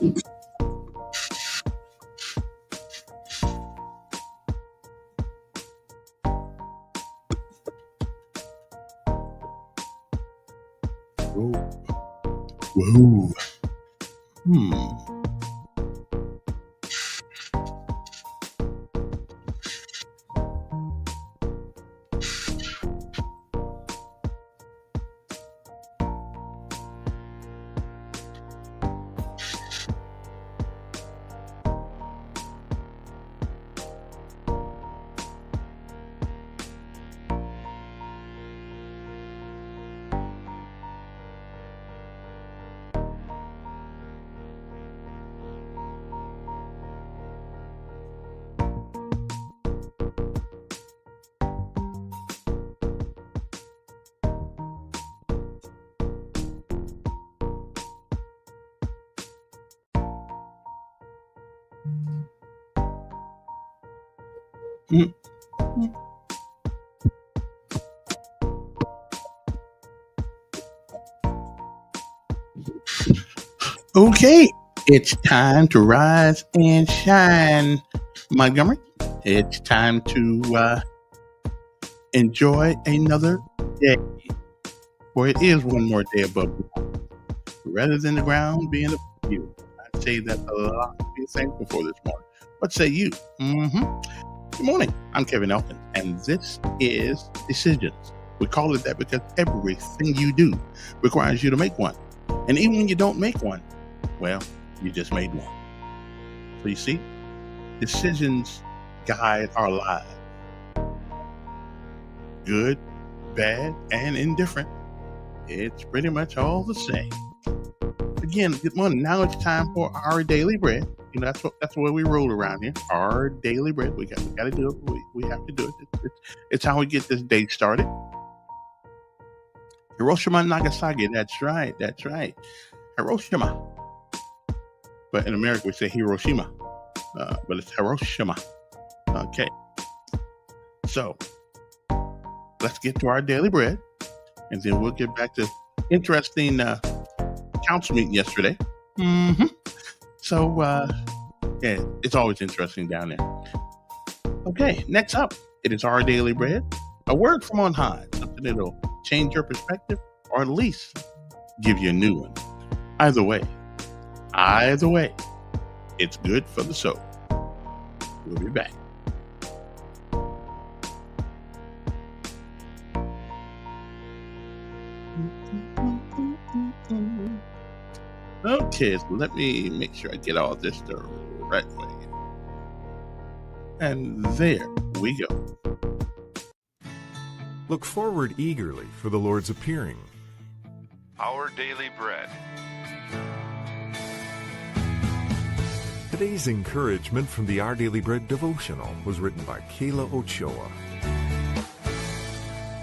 Whoa. Whoa. Hmm. Mm. Okay, it's time to rise and shine, Montgomery. It's time to enjoy another day, for it is one more day above ground. Rather than the ground being above you. I say that a lot to be thankful for this morning. What say you? Good morning. I'm Kevin Elkin, and this is Decisions. We call it that because everything you do requires you to make one. And even when you don't make one, well, you just made one. So you see, decisions guide our lives. Good, bad, and indifferent. It's pretty much all the same. Again, good morning. Now it's time for our daily bread. You know, that's where we roll around here. Our daily bread. We got to do it. We have to do it. It's how we get this day started. Hiroshima and Nagasaki. That's right. Hiroshima. But in America we say Hiroshima. But it's Hiroshima. Okay. So let's get to our daily bread, and then we'll get back to interesting council meeting yesterday. So yeah, it's always interesting down there. Okay, next up, it is our daily bread. A word from on high, something that'll change your perspective, or at least give you a new one. Either way, it's good for the soul. We'll be back. Okay, so let me make sure I get all this the right way. And there we go. Look forward eagerly for the Lord's appearing. Our Daily Bread. Today's encouragement from the Our Daily Bread devotional was written by Kayla Ochoa.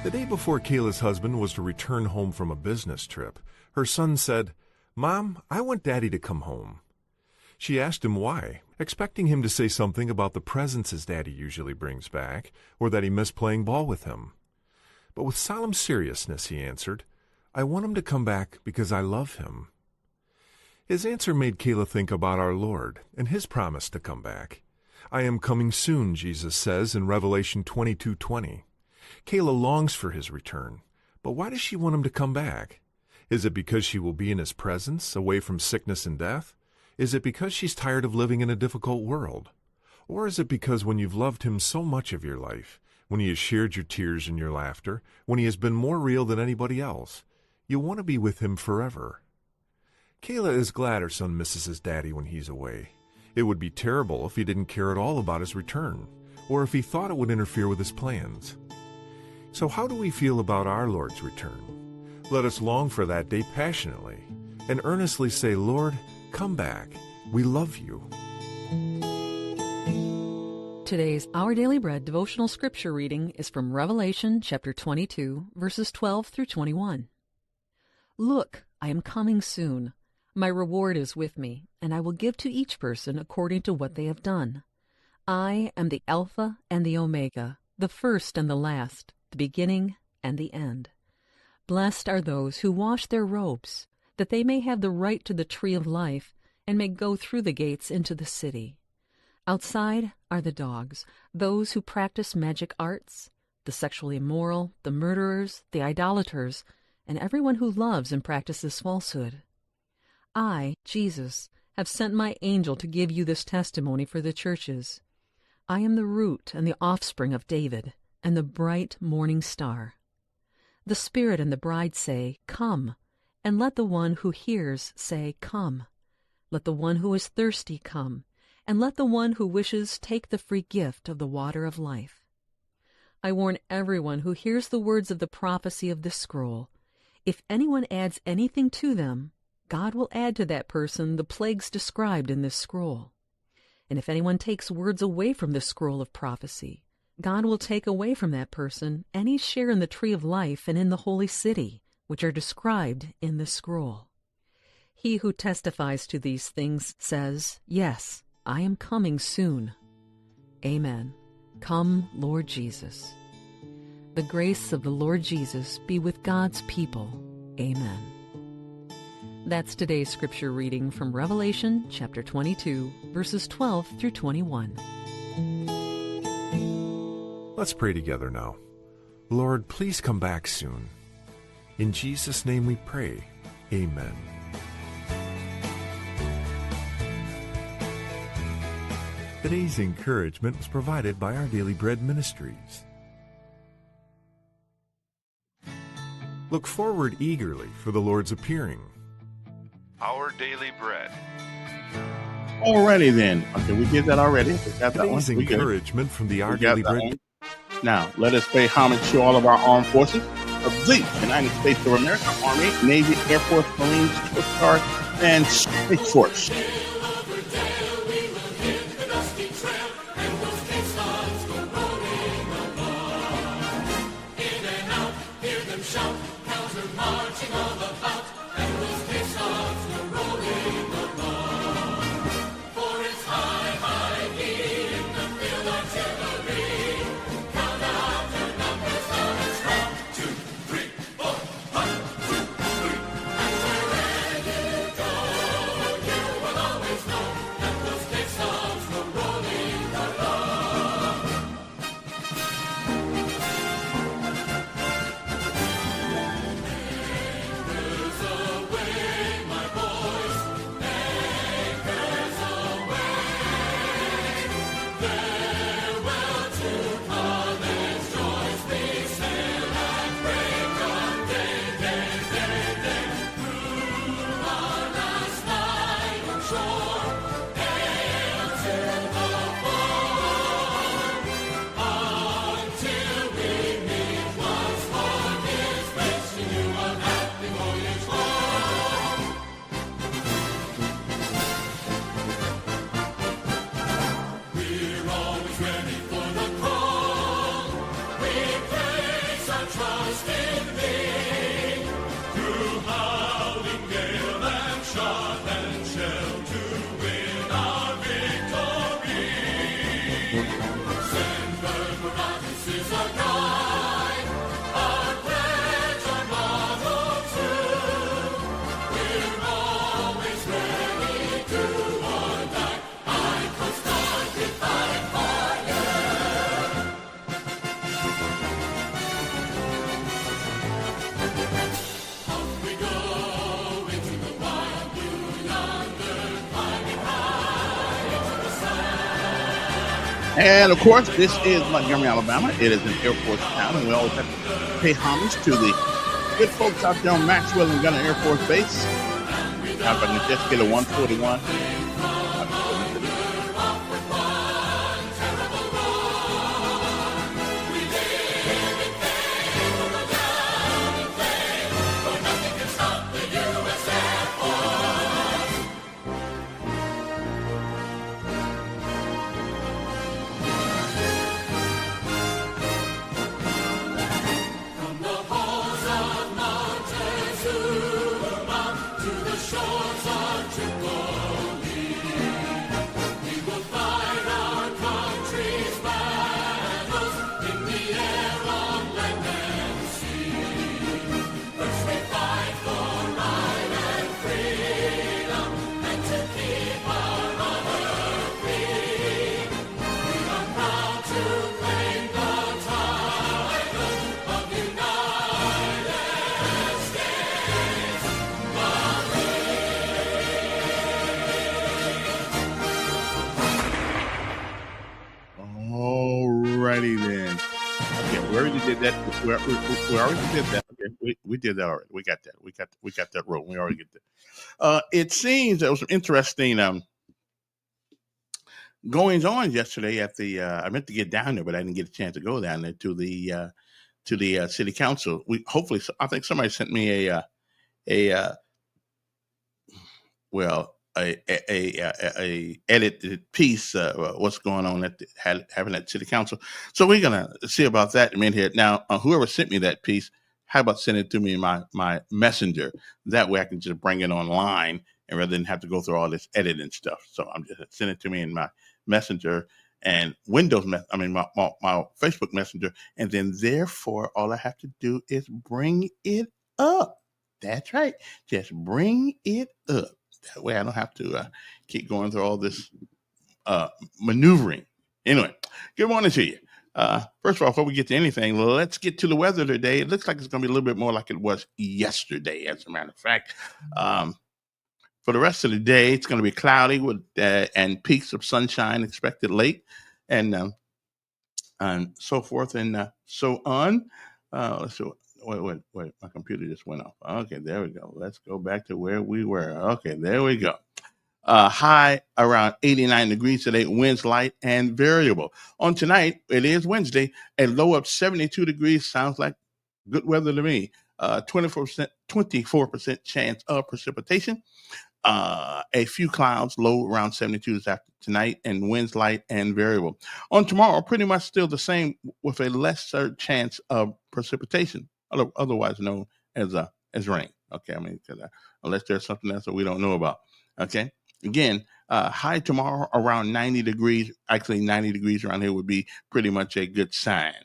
The day before Kayla's husband was to return home from a business trip, her son said, "Mom, I want Daddy to come home." She asked him why, expecting him to say something about the presents his daddy usually brings back, or that he missed playing ball with him. But with solemn seriousness he answered, "I want him to come back because I love him." His answer made Kayla think about our Lord and his promise to come back. "I am coming soon," Jesus says in Revelation 22:20. Kayla longs for his return, but why does she want him to come back? Is it because she will be in his presence, away from sickness and death? Is it because she's tired of living in a difficult world? Or is it because when you've loved him so much of your life, when he has shared your tears and your laughter, when he has been more real than anybody else, you want to be with him forever? Kayla is glad her son misses his daddy when he's away. It would be terrible if he didn't care at all about his return, or if he thought it would interfere with his plans. So how do we feel about our Lord's return? Let us long for that day passionately and earnestly say, "Lord, come back. We love you." Today's Our Daily Bread devotional scripture reading is from Revelation chapter 22, verses 12 through 21. Look, I am coming soon. My reward is with me, and I will give to each person according to what they have done. I am the Alpha and the Omega, the first and the last, the beginning and the end. Blessed are those who wash their robes, that they may have the right to the tree of life and may go through the gates into the city. Outside are the dogs, those who practice magic arts, the sexually immoral, the murderers, the idolaters, and everyone who loves and practices falsehood. I, Jesus, have sent my angel to give you this testimony for the churches. I am the root and the offspring of David, and the bright morning star. The Spirit and the bride say, Come, and let the one who hears say, Come. Let the one who is thirsty come, and let the one who wishes take the free gift of the water of life. I warn everyone who hears the words of the prophecy of this scroll. If anyone adds anything to them, God will add to that person the plagues described in this scroll. And if anyone takes words away from this scroll of prophecy, God will take away from that person any share in the tree of life and in the holy city, which are described in this scroll. He who testifies to these things says, Yes, I am coming soon. Amen. Come, Lord Jesus. The grace of the Lord Jesus be with God's people. Amen. That's today's scripture reading from Revelation chapter 22, verses 12 through 21. Let's pray together now. Lord, please come back soon. In Jesus' name we pray. Amen. Today's encouragement was provided by Our Daily Bread Ministries. Look forward eagerly for the Lord's appearing. Our Daily Bread. Alrighty then. Okay, we did that already. We got that one. Today's We good. encouragement from the Our We got Daily that Bread. one. Now, let us pay homage to all of our armed forces of the United States of America, Army, Navy, Air Force, Marines, Coast Guard, and Space Force. And of course, this is Montgomery, Alabama. It is an Air Force town, and we always have to pay homage to the good folks out there on Maxwell and Gunner Air Force Base. Now, if I can just get a 141. righty then. Okay, we already did that. We already did that. Okay, we did that already. We got that. We got that roll. We already get that. It seems there was some interesting goings on yesterday at the. I meant to get down there, but I didn't get a chance to go down there to the city council. We hopefully, I think somebody sent me a well a edited piece what's going on at having at city council. So we're gonna see about that in a minute here. Now, whoever sent me that piece, how about send it to me in my messenger? That way I can just bring it online and rather than have to go through all this editing stuff. So I'm just send it to me in my messenger and my Facebook messenger, and then therefore all I have to do is bring it up. That's right. Just bring it up. That way I don't have to keep going through all this maneuvering. Anyway, good morning to you. First of all, before we get to anything, let's get to the weather today. It looks like it's going to be a little bit more like it was yesterday, as a matter of fact. For the rest of the day, it's going to be cloudy with and peaks of sunshine expected late, and so forth and so on. Let's see. Wait, my computer just went off. Okay, there we go. Let's go back to where we were. Okay, there we go. High around 89 degrees today, winds light and variable. On tonight, it is Wednesday, a low of 72 degrees. Sounds like good weather to me. 24% chance of precipitation. A few clouds, low around 72 this after tonight, and winds light and variable. On tomorrow, pretty much still the same with a lesser chance of precipitation, otherwise known as rain. Okay, I mean, unless there's something else that we don't know about. Okay, again, high tomorrow around 90 degrees. Actually, 90 degrees around here would be pretty much a good sign.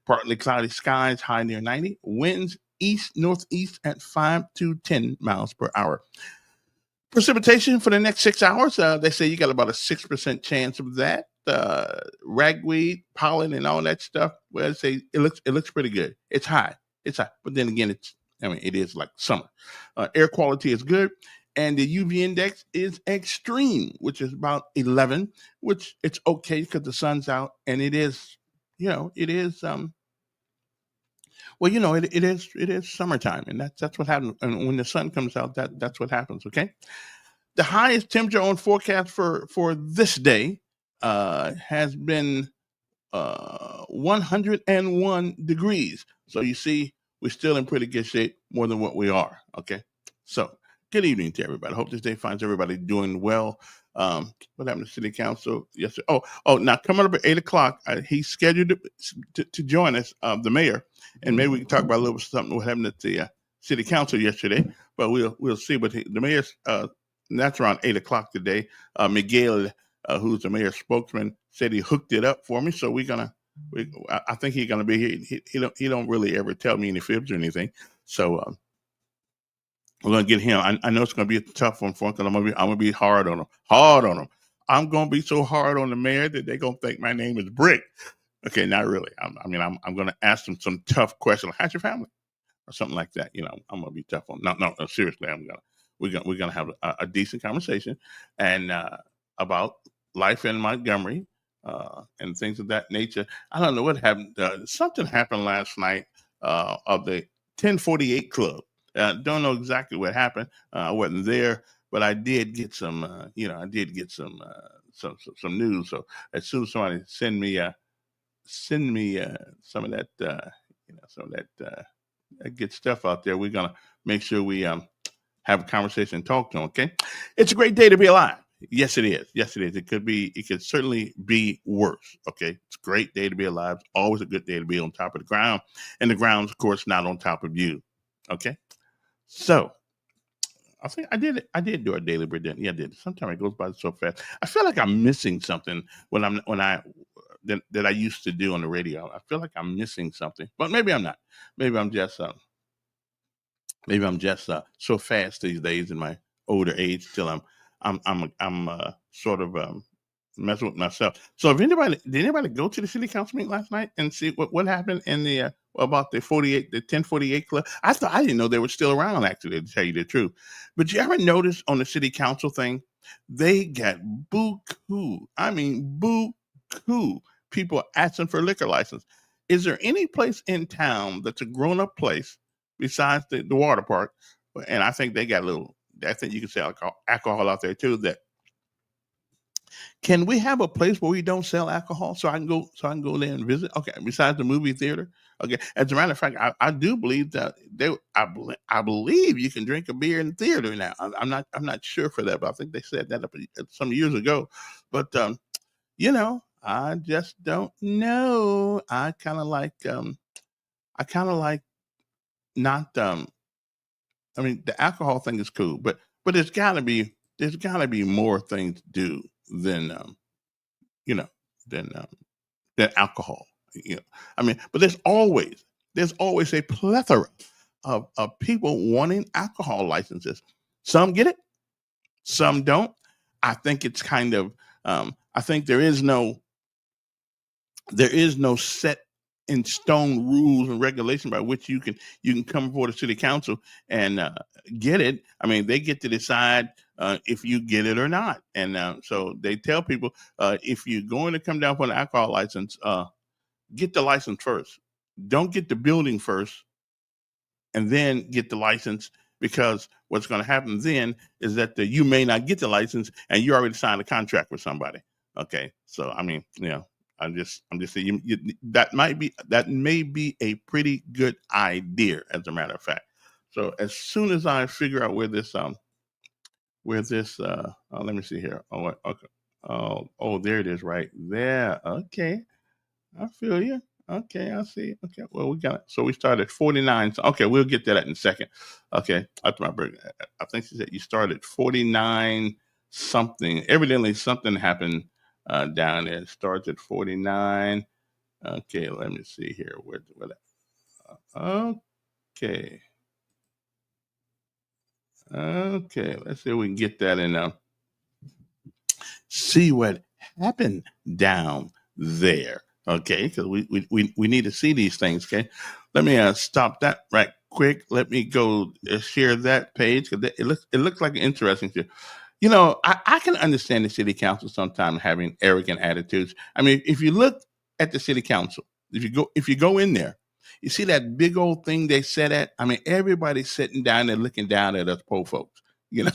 Partly cloudy skies, high near 90. Winds east northeast at 5 to 10 miles per hour. Precipitation for the next 6 hours, they say you got about a 6% chance of that. Ragweed, pollen, and all that stuff. Well, I say it looks pretty good. It's high, but then again, it is like summer. Air quality is good, and the UV index is extreme, which is about 11, which it's okay because the sun's out, and it is it is summertime, and that's what happens. And when the sun comes out, that's what happens. Okay. The highest temperature on forecast for this day has been 101 degrees. So you see, we're still in pretty good shape, more than what we are. Okay. So good evening to everybody. I hope this day finds everybody doing well. What happened to City Council yesterday? Oh, now coming up at 8:00, he's scheduled to join us, the mayor, and maybe we can talk about a little something what happened at the City Council yesterday. But we'll see. But the mayor's and that's around 8:00 today. Miguel, who's the mayor's spokesman, said he hooked it up for me. So I think he's gonna be here. He don't really ever tell me any fibs or anything. So we're gonna get him. I know it's gonna be a tough one for him because I'm gonna be hard on him. I'm gonna be so hard on the mayor that they're gonna think my name is Brick. Okay, not really. I'm gonna ask them some tough questions. Like, how's your family? Or something like that. I'm gonna be tough on. No, seriously, we're gonna have a decent conversation and about life in Montgomery and things of that nature. I don't know what happened. Something happened last night of the 1048 Club. Don't know exactly what happened. I wasn't there, but I did get some. I did get some news. So as soon as somebody send me some of that, good stuff out there, we're gonna make sure we have a conversation and talk to them. Okay, it's a great day to be alive. Yes, it is. Yes, it is. It could certainly be worse. Okay, it's a great day to be alive. It's always a good day to be on top of the ground, and the ground's of course not on top of you. Okay, so I think I did it. I did do our daily bread. Yeah, I did. Sometimes it goes by so fast. I feel like I'm missing something that I used to do on the radio. I feel like I'm missing something, but maybe I'm not. Maybe I'm just so fast these days in my older age till I'm sort of messing with myself. So did anybody go to the city council meeting last night and see what happened in the about the 1048 Club? I didn't know they were still around, actually, to tell you the truth. But you ever notice on the city council thing, they got buku. I mean buku people asking for liquor license. Is there any place in town that's a grown up place besides the water park? And I think they got a little. I think you can sell alcohol out there too. That can we have a place where we don't sell alcohol so I can go there and visit? Okay, besides the movie theater. Okay, as a matter of fact, I do believe that I believe you can drink a beer in the theater now. I'm not sure for that, but I think they said that up some years ago. But I just don't know. I kind of like not I mean, the alcohol thing is cool, but there's gotta be more things to do than you know than alcohol. You know, I mean, but there's always a plethora of people wanting alcohol licenses. Some get it, some don't. I think it's kind of I think there is no set in stone rules and regulation by which you can come before the city council and get it. I mean, they get to decide if you get it or not, and so they tell people if you're going to come down for an alcohol license, get the license first. Don't get the building first and then get the license, because what's going to happen then is that you may not get the license and you already signed a contract with somebody. Okay, so I mean, I'm just saying that may be a pretty good idea, as a matter of fact. So as soon as I figure out let me see here. Oh, okay. Oh, there it is, right there. Okay, I feel you. Okay, I see. Okay, well, we got it. So we started 49. So, okay, we'll get to that in a second. Okay, after my break, I think she said you started 49 something. Evidently, something happened down there. It starts at 49. Okay, let me see here. Okay. Okay, let's see if we can get that in see what happened down there. Okay, because we need to see these things. Okay, let me stop that right quick. Let me go share that page because it looks like an interesting thing. I can understand the city council sometimes having arrogant attitudes. I mean, if you look at the city council, if you go in there, you see that big old thing they sit at. I mean, everybody's sitting down there looking down at us poor folks. You know,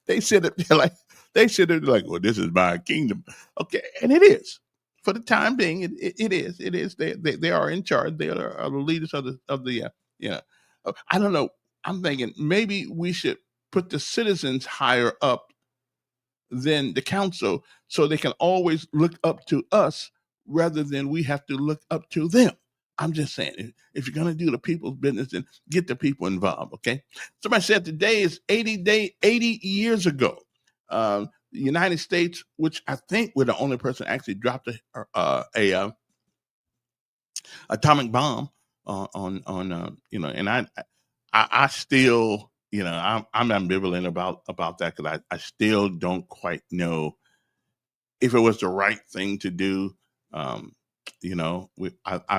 they sit up there like well, this is my kingdom. Okay, and it is. For the time being, it is. It is. They are in charge. They are the leaders of the you know. I don't know. I'm thinking maybe we should put the citizens higher up than the council so they can always look up to us rather than we have to look up to them. I'm just saying, if you're going to do the people's business, then get the people involved, okay? Somebody said today is 80 years ago. The United States, which I think we're the only person actually dropped a atomic bomb and I still, I'm ambivalent about that because I still don't quite know if it was the right thing to do. I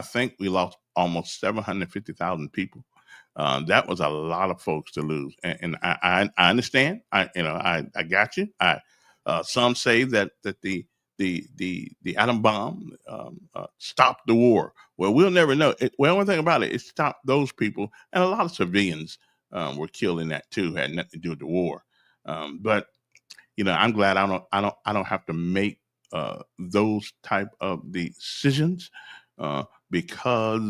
think we lost almost 750,000 people. That was a lot of folks to lose, and I understand. I got you. Some say that the atom bomb stopped the war. Well, we'll never know. One thing about it stopped those people, and a lot of civilians were killed in that too. Had nothing to do with the war. But I'm glad I don't have to make those type of decisions because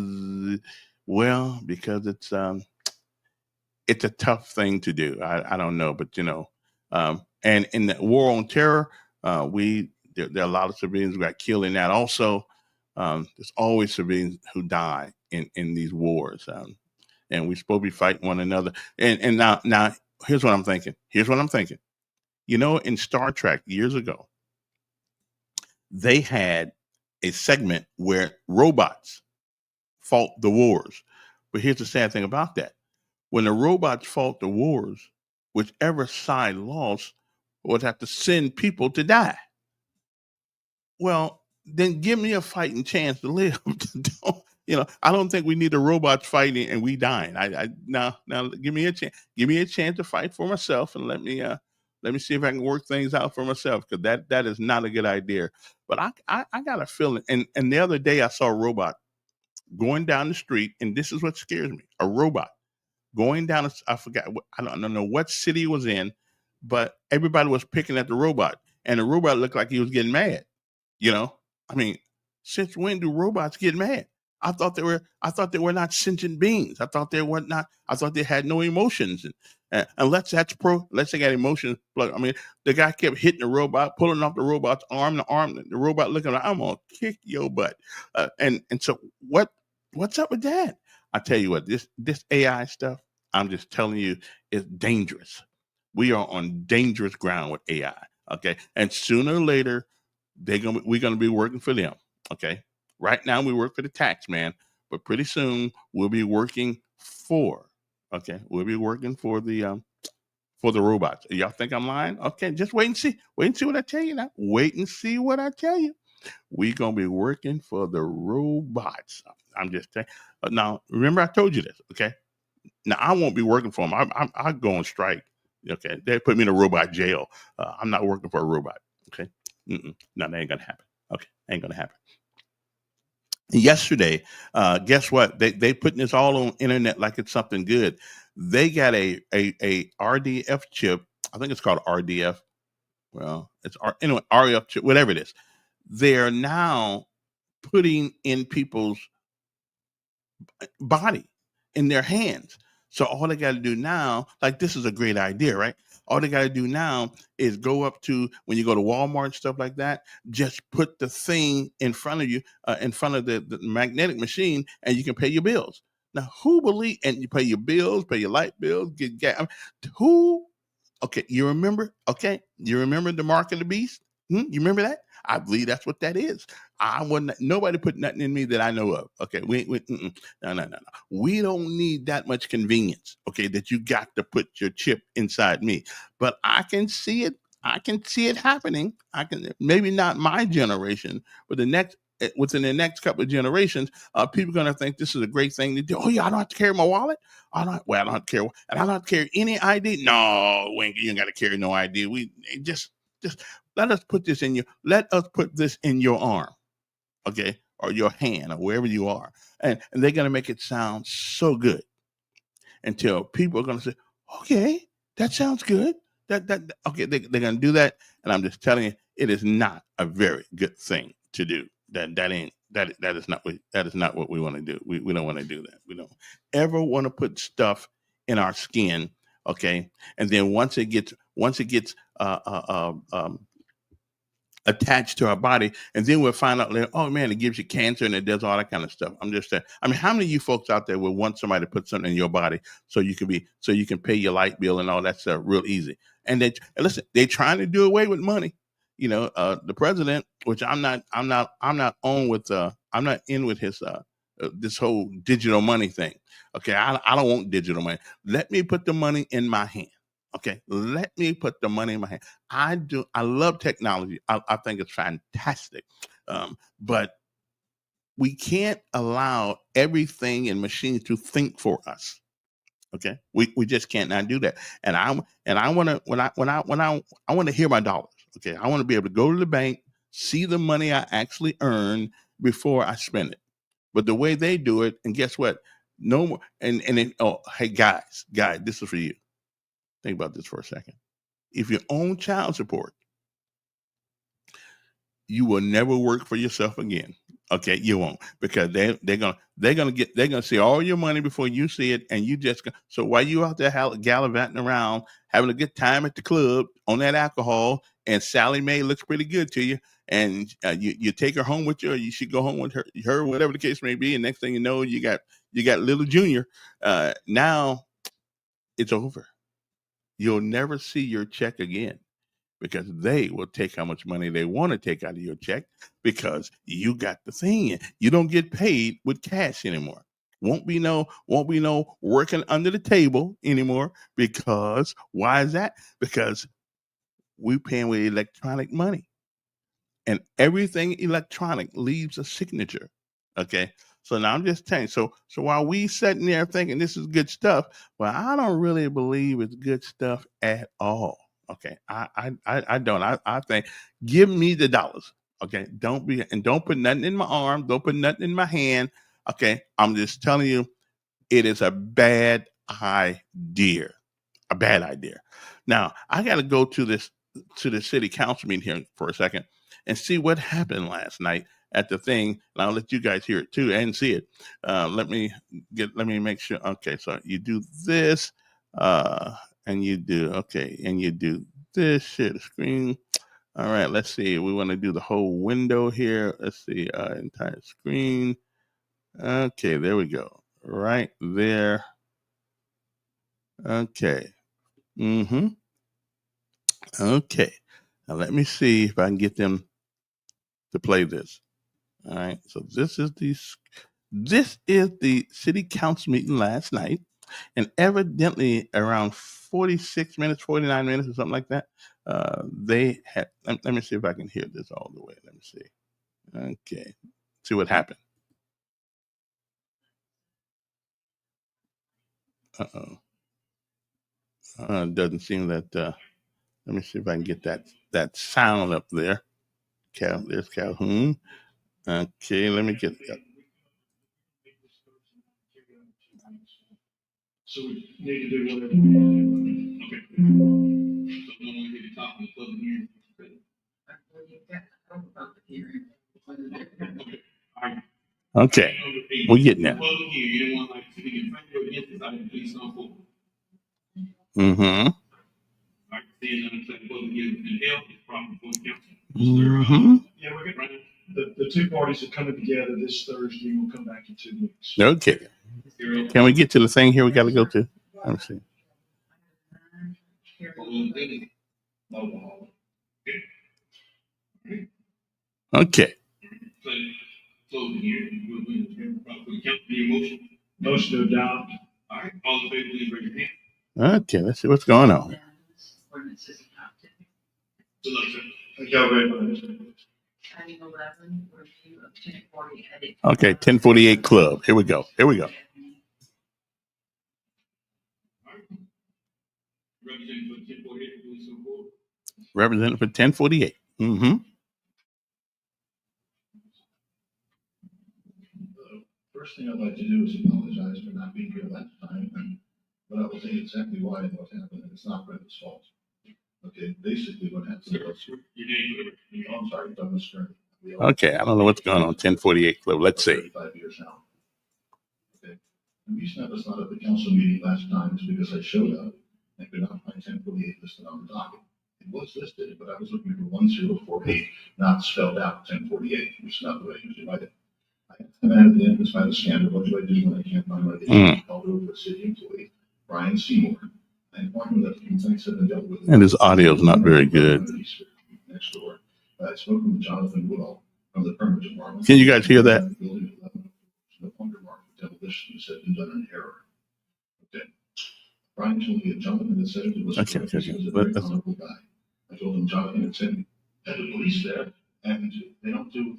it's a tough thing to do. I don't know, but and in the war on terror, there are a lot of civilians who got killed in that. Also, there's always civilians who die in these wars, and we're supposed to be fighting one another. And now here's what I'm thinking. In Star Trek years ago, they had a segment where robots fought the wars. But here's the sad thing about that. When the robots fought the wars, whichever side lost would have to send people to die. Well, then give me a fighting chance to live. I don't think we need the robots fighting and we dying. Now give me a chance. Give me a chance to fight for myself and let me Let me see if I can work things out for myself, because that is not a good idea. But I got a feeling. And the other day I saw a robot going down the street, and this is what scares me: a robot going down. I forgot. I don't know what city it was in, but everybody was picking at the robot, and the robot looked like he was getting mad. You know, I mean, since when do robots get mad? I thought they were not sentient beings. I thought they were not. I thought they had no emotions. And unless unless they got emotions. Look, I mean, the guy kept hitting the robot, pulling off the robot's arm. The robot looking like, I'm gonna kick your butt. And so what's up with that? I tell you what, this AI stuff, I'm just telling you, is dangerous. We are on dangerous ground with AI. Okay, and sooner or later, we're gonna be working for them. Okay, right now we work for the tax man, but pretty soon we'll be working for. Okay, we'll be working for the robots. Y'all think I'm lying? Okay, just wait and see. Wait and see what I tell you now. Wait and see what I tell you. We're gonna be working for the robots. I'm just saying. Now, remember I told you this. Okay, now I won't be working for them. I go on strike. Okay, they put me in a robot jail. I'm not working for a robot. Okay, no, that ain't gonna happen. Okay, ain't gonna happen. Yesterday, guess what? They putting this all on internet like it's something good. They got a RDF chip. I think it's called RDF. Well, anyway, RF chip, whatever it is. They're now putting in people's body, in their hands. So all they got to do now, like, this is a great idea, right? All they got to do now is go up to, when you go to Walmart and stuff like that, just put the thing in front of you, in front of the magnetic machine, and you can pay your bills. Now, and you pay your bills, pay your light bills, get gas. I mean, who Okay, you remember? Okay, you remember the mark of the beast? You remember that? I believe that's what that is. I wouldn't. Nobody put nothing in me that I know of. Okay, no. We don't need that much convenience. Okay, that you got to put your chip inside me. But I can see it. I can see it happening. I can, maybe not my generation, but within the next couple of generations, people are going to think this is a great thing to do. Oh yeah, I don't have to carry my wallet. I don't have to carry, and I don't have to carry any ID. No, you ain't got to carry no ID. We just let us put this in your arm, okay, or your hand, or wherever you are, and they're gonna make it sound so good until people are gonna say, okay, that sounds good. Okay, they're gonna do that, and I'm just telling you, it is not a very good thing to do. That is not what we want to do. We don't want to do that. We don't ever want to put stuff in our skin, okay, and then once it gets attached to our body, and then we'll find out later, oh man, it gives you cancer and it does all that kind of stuff. I'm just saying. I mean, how many of you folks out there would want somebody to put something in your body so you can pay your light bill and all that stuff real easy? And listen, they're trying to do away with money. The president, which I'm not in with his this whole digital money thing. Okay, I don't want digital money. Let me put the money in my hand. Okay, let me put the money in my hand. I do. I love technology. I think it's fantastic, but we can't allow everything in machines to think for us. Okay, we just can't not do that. And I want to I want to hear my dollars. Okay, I want to be able to go to the bank, see the money I actually earn before I spend it. But the way they do it, and guess what? No more. Oh, hey guys, this is for you. Think about this for a second. If you own child support, you will never work for yourself again. Okay, you won't, because they're gonna see all your money before you see it, and so while you out there gallivanting around having a good time at the club on that alcohol, and Sally Mae looks pretty good to you, and you take her home with you, or you should go home with her, whatever the case may be, and next thing you know, you got little Junior. Now it's over. You'll never see your check again, because they will take how much money they want to take out of your check, because you got the thing. You don't get paid with cash anymore. Won't be no working under the table anymore, because why is that? Because we paying with electronic money, and everything electronic leaves a signature. Okay. So now I'm just telling you. So while we sitting there thinking this is good stuff, well, I don't really believe it's good stuff at all. Okay, I don't. I think give me the dollars. Okay, don't put nothing in my arm. Don't put nothing in my hand. Okay, I'm just telling you, it is a bad idea. A bad idea. Now I got to go to the city council meeting here for a second and see what happened last night at the thing. And I'll let you guys hear it too and see it. Let me make sure. Okay, so you do this, and you do this. Share the screen. All right, let's see. We want to do the whole window here. Let's see, entire screen. Okay, there we go. Right there. Okay. Mm-hmm. Okay. Now let me see if I can get them to play this. All right. So this is the city council meeting last night, and evidently around 46 minutes, 49 minutes, or something like that. They had. Let me see if I can hear this all the way. Let me see. Okay. See what happened. Uh-oh. Doesn't seem that. Let me see if I can get that sound up there. There's Calhoun. Okay, let me get that. So we need to do whatever. Okay. So no one hit the top of the public hearing. Okay, we're getting there. Mm-hmm. Mm-hmm. Yeah, we're good. The two parties are coming together this Thursday. We'll come back in 2 weeks. Okay. Can we get to the thing here we got to go to? Let me see. Okay. Motion to adopt. All right. All in favor, please raise your hand. Okay, let's see what's going on. Okay, 1048 Club. Here we go. Representative for 1048. Mm-hmm. First thing I'd like to do is apologize for not being here last time, but I will tell you exactly why and what happened, and it's not Brenda's fault. Okay, basically what happened was, I'm sorry, Douglas Stern. Okay, I don't know what's going on. 1048 Club. Let's see. 5 years now. Okay. The reason I was not at the council meeting last time is because I showed up and could not find 1048 listed on the docket. It was listed, but I was looking for 1048, not spelled out 1048, which is not the way I usually write it. I asked the man at the end, it's by the standard, what do I do when I can't find my name? Called over a city employee, Brian Seymour. I informed him that the complaints have been dealt with. And his audio is not very good. Next door. I had spoken with Jonathan Woodall from the permit department. Can you guys hear that? No longer marked for demolition, has been done in error. Okay. Brian told me that Jonathan had said it was correct. He was a very honorable guy. I told him Jonathan had said had the police there, and they don't do.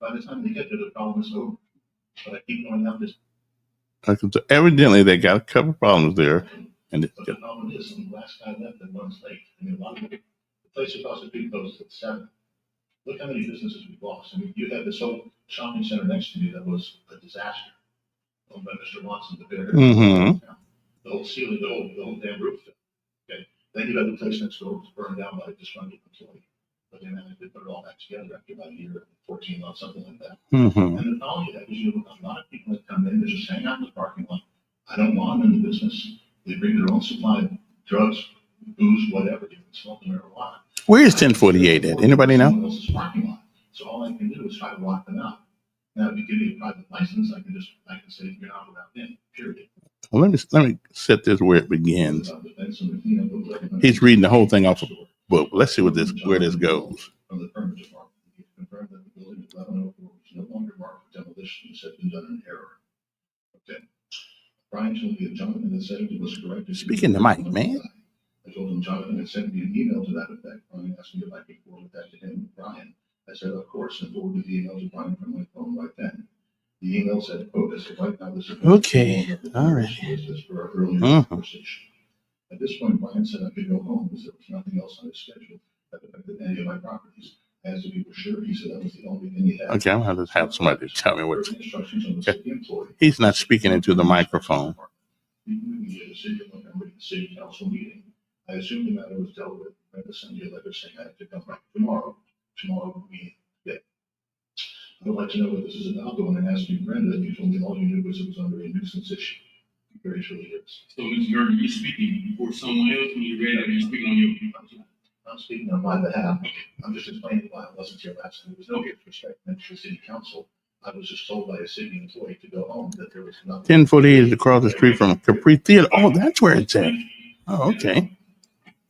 By the time they get there, the problem is over. But I keep going out this. So evidently, they got a couple problems there. And the problem is, the last guy left at 1 late. I mean, a lot of the place across the street closed at 7. Look how many businesses we've lost. I mean, you had this whole shopping center next to me that was a disaster. Owned by Mr. Watson, the bigger. Mm-hmm. The whole ceiling, the whole damn roof. Okay. Then you had the place next door was burned down by a disgruntled employee. But they managed to put it all back together after about a year, 14 months, something like that. Mm-hmm. And the problem you have is you have a lot of people that come in and just hang out in the parking lot. I don't want them in the business. They bring their own supply of drugs, booze, whatever. You can smoke marijuana. Where is 1048 at? Anybody know? So all I can do is try to lock them out. Now, if you give me a private license, I can say you're not allowed in. Period. Well, let me set this where it begins. He's reading the whole thing off of a book. Let's see where this goes. From the permit department, he confirmed that the building 1104 was no longer marked for demolition. It had been done in error. Okay. Brian told me that Jonathan had said it was correct. Speaking to Mike, man. I told him Jonathan had sent me an email to that effect. Brian asked me if I could forward that to him. Brian, I said, of course, and forwarded the email to Brian from my phone right then. The email said, quote, right now this is okay. All right. For our earlier conversation. At this point, Brian said I could go home because there was nothing else on his schedule that affected any of my properties. As to be for sure, he said that was the only thing he had. Okay, I'm going to have to have somebody tell me what. Instructions on the Okay. city employee. He's not speaking into the microphone. We meet at the city of Montgomery, the city council meeting. I assumed the matter was dealt with. I had to send you a letter saying I have to come back tomorrow. Tomorrow meeting. Yeah. I would like to know what this is about. Going and asking Brenda, you told me all you knew was it was under a nuisance issue. Very truly is. So, Mr. Gerber, you're speaking for someone else when you read it, or you're speaking on your behalf? I'm speaking on my behalf. I'm just explaining why I wasn't here last time. There was no disrespect meant to the city council. I was just told by a city employee to go home that there was nothing. 1048 is across the street from Capri Theater. Oh, that's where it's at. Oh, okay.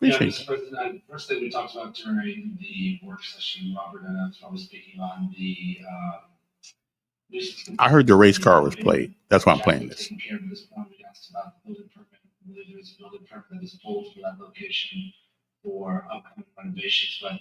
Yeah, Appreciate Mr. it. President, first thing we talked about during the work session, Robert and I was probably speaking on the, I heard the race car was played. That's why I'm playing this. Taking care of this point, we asked about the building permit. I believe there is a building permit that is pulled for that location for upcoming renovations, but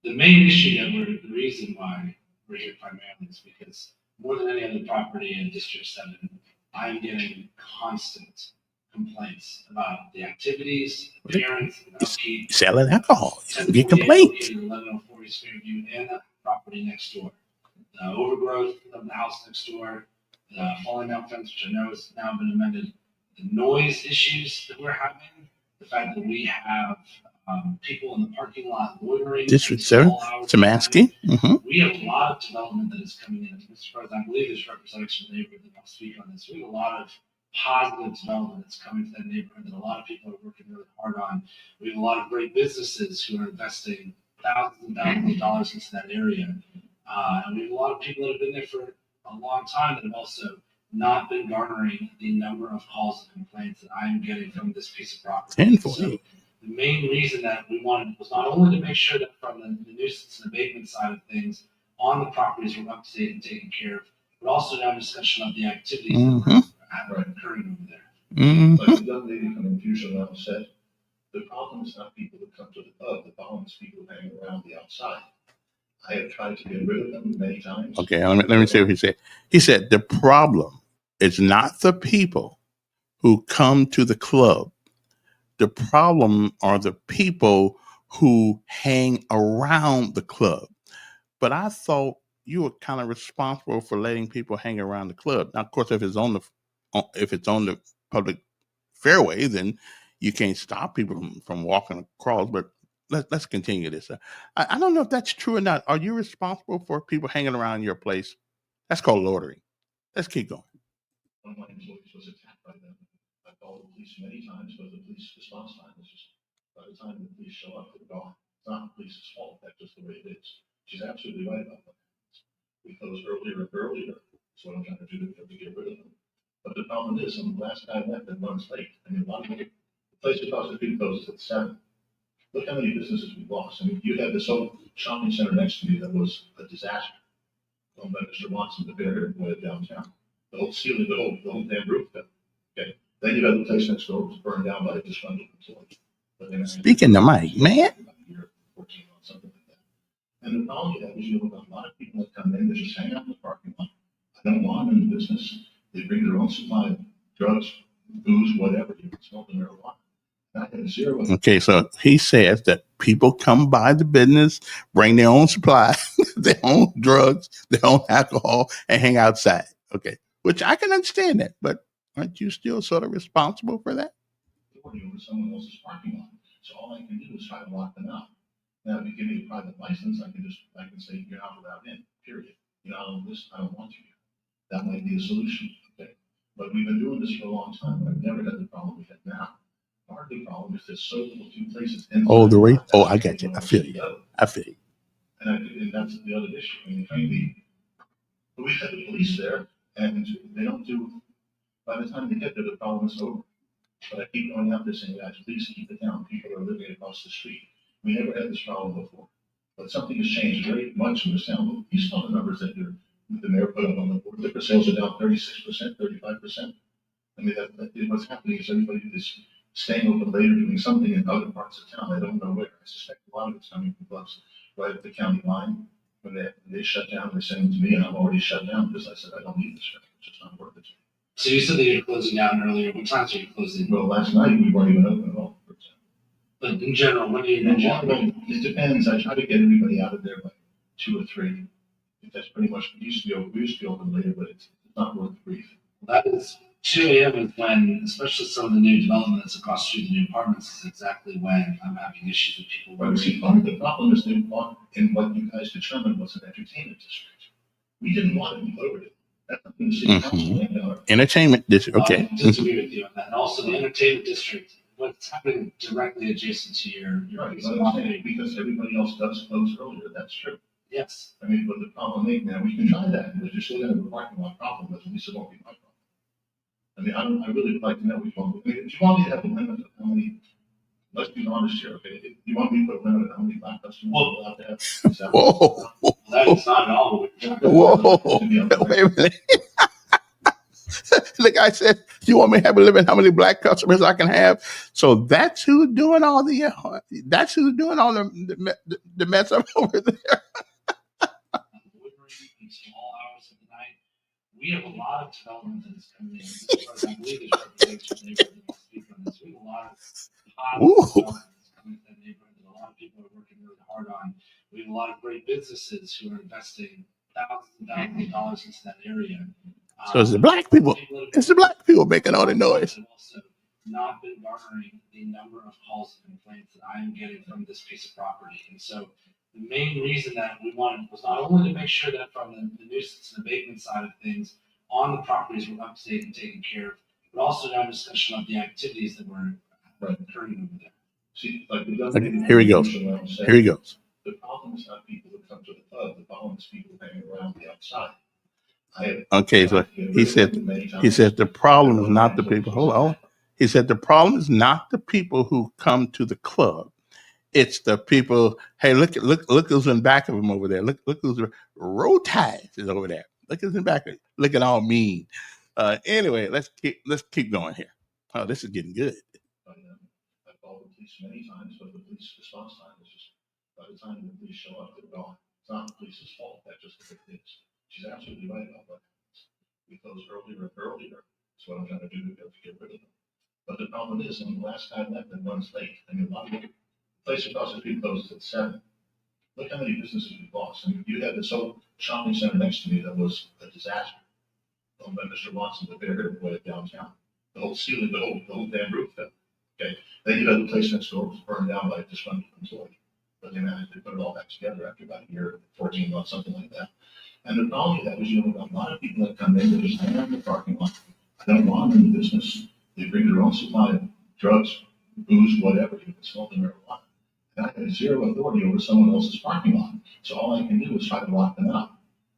the main issue the reason why we're here primarily is because more than any other property in District 7, I'm getting constant complaints about the activities, appearance, and upkeep. Selling alcohol. You get complaints. 1104 East Fairview and the property next door. The overgrowth of the house next door, the falling down fence, which I know has now been amended, the noise issues that we're having, the fact that we have people in the parking lot loitering. District 7, Samansky. We have a lot of development that is coming in. Mr. President, I believe there's representatives from the neighborhood that will speak on this. We have a lot of positive development that's coming to that neighborhood that a lot of people are working really hard on. We have a lot of great businesses who are investing thousands and thousands of dollars into that area. And we have a lot of people that have been there for a long time that have also not been garnering the number of calls and complaints that I am getting from this piece of property. 1048. The main reason that we wanted was not only to make sure that from the nuisance and abatement side of things on the properties were up to date and taken care of, but also to have a discussion of the activities that were occurring over there. Like the young lady from Infusion now said, the problem is not people that come to the pub. The problem is people who hang around the outside. I have tried to get rid of them many times. Okay, let me see what he said. He said the problem is not the people who come to the club. The problem are the people who hang around the club. But I thought you were kind of responsible for letting people hang around the club. Now, of course, if it's on the public fairway, then you can't stop people from walking across. But let's continue this. I don't know if that's true or not. Are you responsible for people hanging around your place? That's called loitering. Let's keep going. One of my employees was attacked by them. I called the police many times, but the police response time is just, by the time the police show up, they're gone. It's not the police's fault. That's just the way it is. She's absolutely right about that. We close earlier and earlier. That's what I'm trying to do to get rid of them. But the problem is, I'm the last guy left that runs late. I mean, a lot of the place across the street closes at 7. Look how many businesses we've lost. I mean, you had this whole shopping center next to me that was a disaster. Owned by Mr. Watson, the bear way downtown. The whole ceiling, the whole damn roof fell. Okay. Then you got the place next door was burned down by a disgruntled employee. Speaking to Mike, man. 14 months, something like that. And the problem you have is you have a lot of people that come in that just hang out in the parking lot. I don't want them in the business. They bring their own supply of drugs, booze, whatever. You can smoke marijuana. Okay, so he says that people come by the business, bring their own supply, their own drugs, their own alcohol, and hang outside. Okay, which I can understand that, but aren't you still sort of responsible for that? Over someone else's parking lot, so all I can do is try to lock them out. Now, if you give me a private license, I can say you're not allowed in. Period. You know, I don't want you here. That might be a solution. Okay, but we've been doing this for a long time, and I've never had the problem we have now. Part of the problem is there's so little few places. Oh, the rate. Oh, I got you. I feel you. I feel you. And that's the other issue. I mean, frankly, we have the police there, and they don't do. By the time they get there, the problem is over. But I keep going out there saying, guys, please keep it down. People are living across the street. We never had this problem before, but something has changed very much in this town. You saw the numbers that the mayor put up on the board. Liquor sales are down 36%, 35%. I mean, what's happening is everybody is staying open later, doing something in other parts of town. I don't know where. I suspect a lot of it's coming from clubs right at the county line. When they shut down, they send them to me, and I'm already shut down because I said I don't need this. It's just not worth it. So you said that you're closing down earlier. What times are you closing? Well, last night we weren't even open at all, for example. But in general, when do you In general, it depends. I try to get everybody out of there by 2 or 3. That's pretty much, we used to be open later, but it's not worth the grief. That is 2 a.m. is when, especially some of the new development that's across the street, the new apartments, is exactly when I'm having issues with people. But see, part of the problem is in what you guys determined was an entertainment district. We didn't want it, we lowered it. That's something the city council. Entertainment district. Okay. I disagree with you on that. And also the entertainment district, what's happening directly adjacent to your Right, but I'm saying, because everybody else does close earlier, that's true. Yes. I mean, but the problem is, now we can try that, but you're still gonna have a parking lot problem, but at least it won't be my problem. I mean, I really would like to know which one, I mean, if you want me to have a limit of how many, let's be honest here, okay? If you want me to put a limit of how many black customers we're allowed to have? Is that Whoa. That is not at all. Whoa. Wait a minute. The guy said, "You want me to have a limit how many black customers I can have?" So that's who's doing all the mess up over there. Small hours of the night. We have a lot of development that is coming in. I believe there's representatives from neighborhood that will speak on this. We have a lot of positive development that's coming to that neighborhood that a lot of people are working really hard on. We have a lot of great businesses who are investing thousands and thousands of dollars into that area. So it's the black people. It's the black people making all the noise. I've also not been garnering the number of calls and complaints that I am getting from this piece of property. And so the main reason that we wanted was not only to make sure that from the nuisance and abatement side of things on the properties were up to date and taken care of, but also to have a discussion of the activities that were occurring over there. See, like here he goes. Here he goes. The problem is not people that come to the club. The problem is people hanging around the outside. Okay, so he said the problem is not the people. Hold on. He said the problem is not the people who come to the club. It's the people. Hey, look who's in back of him over there. Look who's Roll Tide is over there. Look who's in back of him. Looking all mean. Anyway, let's keep going here. Oh, this is getting good. I've called the police many times, but the police response time is just by the time the police show up, they're gone. It's not the police's fault. That's just the way it is. She's absolutely right about what happens. We close earlier and earlier. That's what I'm trying to do to get rid of them. But the problem is, when the last guy left and runs late, I mean, a lot of the place across the street closes at 7. Look how many businesses we've lost. I mean, you had this whole shopping center next to me that was a disaster. Owned by Mr. Watson, the bear way downtown. The whole ceiling, the whole damn roof fell. Okay, then you had the place next door was burned down by a disgruntled employee. But they managed to put it all back together after about a year, 14 months, something like that. And the problem with that was you have a lot of people that come in that just hang out in the parking lot. They don't want them in the business. They bring their own supply of drugs, booze, whatever, you can smoke them marijuana. And I have zero authority over someone else's parking lot. So all I can do is try to lock them out.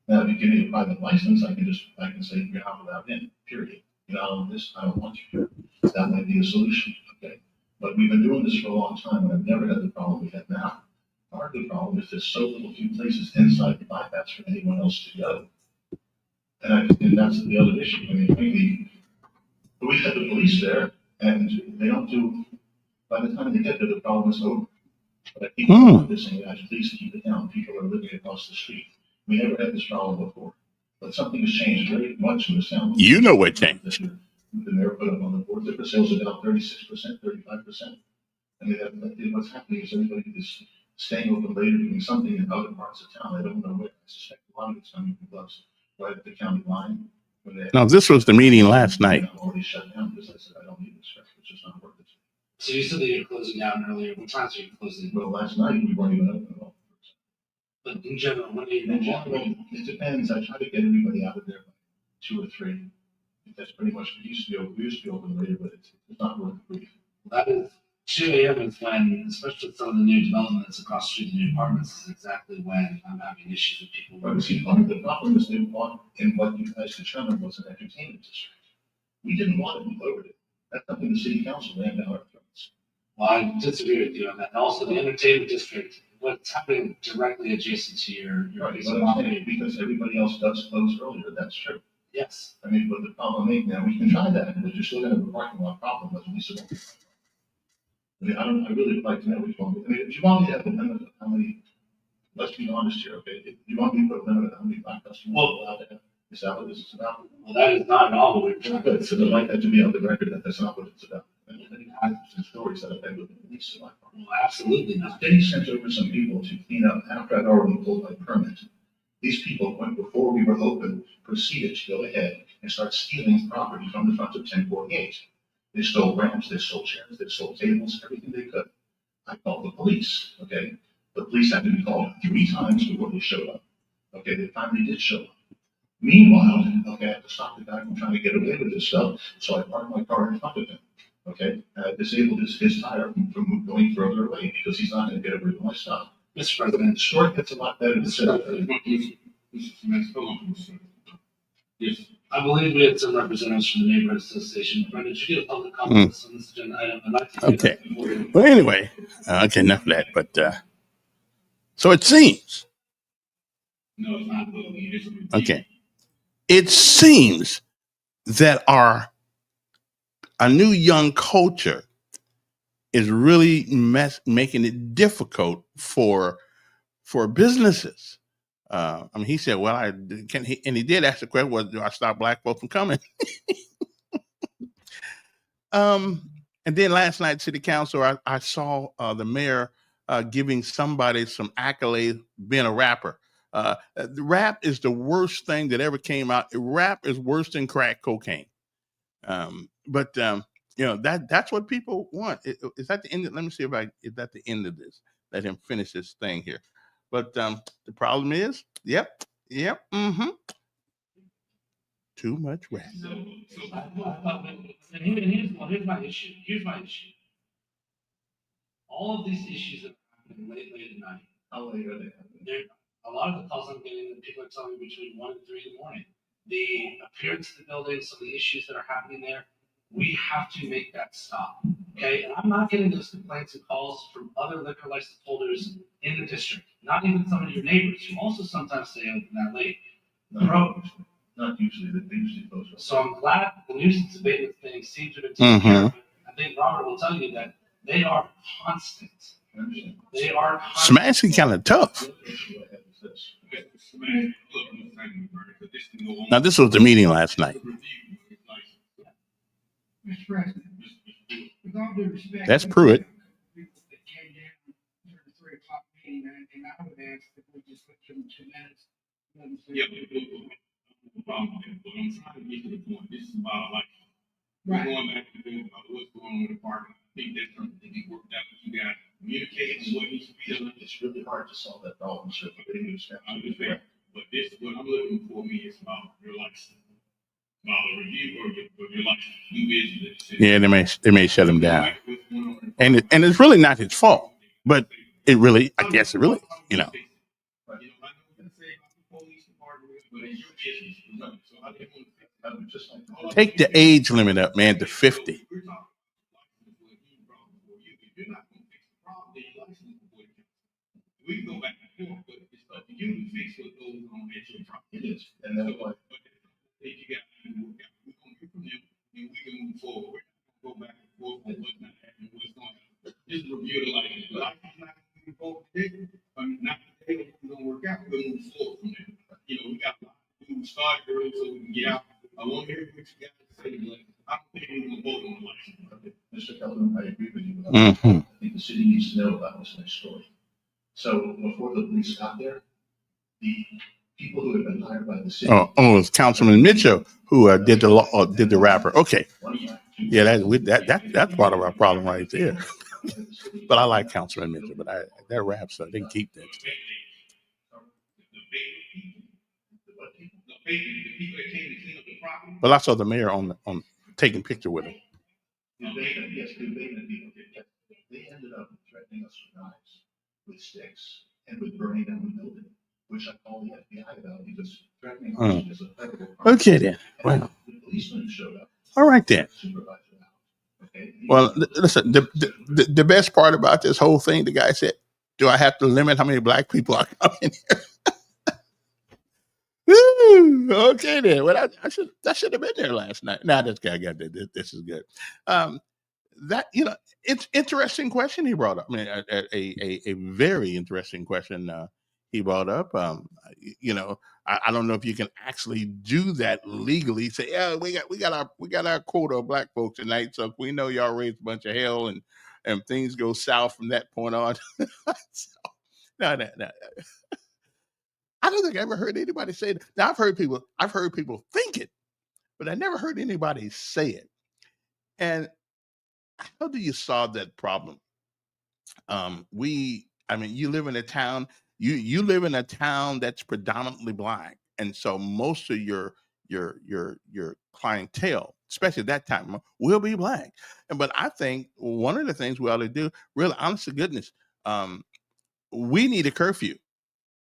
Now, if you give me a private license, I can say you're not allowed in, period. You're not on this, I don't want you here. That might be a solution, okay? But we've been doing this for a long time, and I've never had the problem we have now. Part of the problem is there's so little few places inside the bypass for anyone else to go. And that's the other issue. I mean, we had the police there, and they don't do, by the time they get there, the problem is over. But people are saying, guys, please keep it down. People are living across the street. We never had this problem before. But something has changed very much in the town. You know what changed. The mayor put up on the board, liquor sales are down 36%, 35%. I mean, what's happening is everybody is staying open later, doing something in other parts of town. I don't know where. I suspect a lot of it's coming from clubs right at the county line. Now, this was the meeting last night. I'm already shut down because I said I don't need this stuff. It's just not worth it. So you said that you're closing down earlier. What times are you closing? Well, last night we weren't even open at all. But in general, when do you? In general, it depends. I try to get everybody out of there by 2 or 3. That's pretty much we used to be open later, but it's not worth the grief. That is 2 a.m. is when, especially some of the new developments across the street, the new apartments, is exactly when I'm having issues with people. But see, part of the problem is they want in what you guys determined was an entertainment district. We didn't want it, we lowered it. That's something the city council ran down our throats. Well, I disagree with you on that. And also, the entertainment district, what's happening directly adjacent to your right, piece but of I'm property. saying because everybody else does close earlier, that's true. Yes. I mean, but the problem is now we can try that, but you're still gonna have a parking lot problem, but at least it won't be. I mean, I really would like to know which one. I mean, if you want me to have a limit of how many, let's be honest here, okay? If you want me to put a limit of how many black customers we're allowed to have? Is that what this is about? Well, that is not at all what we're trying to Good, so do. I'd like that to be on the record that that's not what it's about. And many times and stories that I've had with the police in my part. Well, absolutely not. Then he sent over some people to clean up after I'd already pulled my permit. These people went before we were open, proceeded to go ahead and start stealing property from the front of 1048. They stole ramps, they stole chairs, they stole tables, everything they could. I called the police, okay? The police had to be called 3 times before they showed up. Okay, they finally did show up. Meanwhile, okay, I have to stop the guy from trying to get away with this stuff, so I parked my car in front of him. Okay, disabled his tire from going further away because he's not going to get away with my stuff. Mr. But President, the story gets a lot better than that. Yes. I believe we had some representatives from the neighborhood association. Brenda, did you get a public comment on this agenda item? I'd like to do Okay. that before we- Well, anyway, okay, enough of that. But so it seems. No, it's not. Okay, it seems that a new young culture is really making it difficult for businesses. I mean, he said, "Well, and he did ask the question: do I stop black folk from coming?" And then last night, City Council, I saw the mayor giving somebody some accolades being a rapper. The rap is the worst thing that ever came out. Rap is worse than crack cocaine. But that's what people want. Is that the end? Let me see is that the end of this? Let him finish this thing here. But the problem is, too much rap. And here's my issue. Here's my issue. All of these issues that are happening late at night. How late are they? A lot of the calls I'm getting, people are telling me between 1 and 3 in the morning. The appearance of the building, some of the issues that are happening there, we have to make that stop. Okay, and I'm not getting those complaints and calls from other liquor license holders in the district, not even some of your neighbors who also sometimes stay open that late. Not usually, they usually close. So I'm glad the nuisance abatement thing seems to have been taken care of. I think Robert will tell you that they are constant. They are constant. Smashing kind of tough. Now, this was the meeting last night. Mr. President, with all due respect. That's Pruitt. People that came down during the 3 o'clock meeting, and I would ask that we just let them 2 minutes. Yeah, but I'm trying to get to the point. This is about life. Right. We're going back to what's going on with the park. I think that's something to be worked out. You got communicating what needs to be done. It's really hard to solve that problem, sir. I understand. But this, what I'm looking for me is about your license. About a review of your license. New business. Yeah, they may shut him down, and it's really not his fault. But I guess it really. Take the age limit up, man, to 50. We can go back and forth, but it's up to you to fix what goes on at your property. It is, and that's why. If you got to work out, we're going to hear from them, and we can move forward. Go back and forth on what's not happening, what's going on. Just review the life. The life is not moving forward today. Not today, it's going to work out. We're going to move forward from there. We got a lot to do. We start early so we can get out. I want to hear what you guys say, but I don't think we're going to vote on the license. Okay. Mr. Kelvin, I agree with you. Mm-hmm. I think the city needs to know about this next story. So before the police got there, the people who had been hired by the city. It's Councilman Mitchell who did the rapper. Okay, yeah, that's part of our problem right there. But I like Councilman Mitchell, but that rap stuff, they can keep that. But I saw the mayor on taking picture with him. Yes, they ended up threatening us with knives, with sticks, and with burning down the building, which I called the FBI about because threatening us is a federal crime. Okay then. Well, the policeman showed up. All right then. Okay. Well, listen. The best part about this whole thing, the guy said, "Do I have to limit how many black people are coming here?" Woo! Okay then. Well, I should have been there last night. Nah, this guy got this. This is good. It's interesting question he brought up. I mean, a very interesting question. he brought up. You know, I don't know if you can actually do that legally. Say, yeah, we got our quota of black folks tonight, so we know y'all raised a bunch of hell and things go south from that point on. So, no, no, no. I don't think I ever heard anybody say it. Now I've heard people think it, but I never heard anybody say it. And how do you solve that problem? I mean, you live in a town, you live in a town that's predominantly black, and so most of your clientele, especially at that time, will be black. And but I think one of the things we ought to do, really, honest to goodness, um, we need a curfew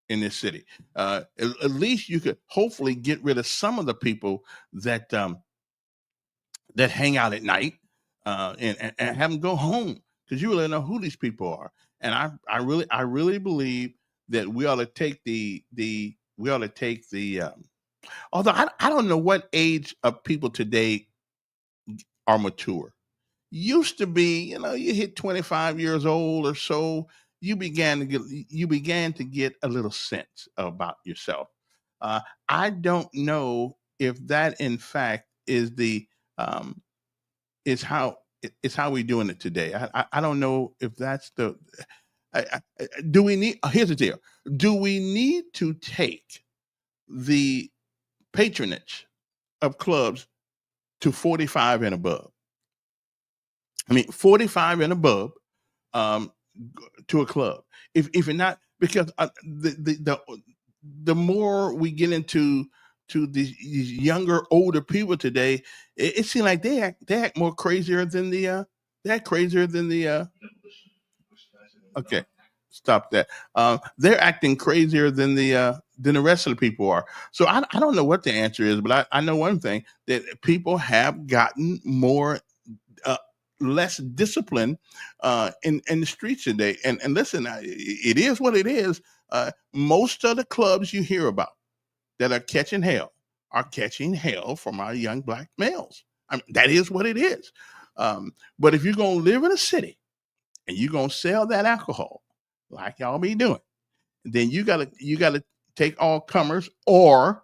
in this city. At least you could hopefully get rid of some of the people that hang out at night, and have them go home, because you really know who these people are. And I really believe that we ought to take the we ought to take the although I don't know what age of people today are mature. Used to be, you hit 25 years old or so, you began to get a little sense about yourself. uh, I don't know if that in fact um, is how we doing it today. I don't know if that's the. Do we need? Here's the deal. Do we need to take the patronage of clubs to 45 and above? I mean, 45 and above, um, to a club. If you're not, because the more we get into to these younger, older people today, it seems like they act more crazier than they act crazier than okay, stop that. They're acting crazier than the rest of the people are. So I don't know what the answer is, but I know one thing, that people have gotten more uh, less discipline in the streets today. And listen, it is what it is. Most of the clubs you hear about that are catching hell from our young black males. I mean, that is what it is. But if you're gonna live in a city and you're gonna sell that alcohol like y'all be doing, then you gotta take all comers, or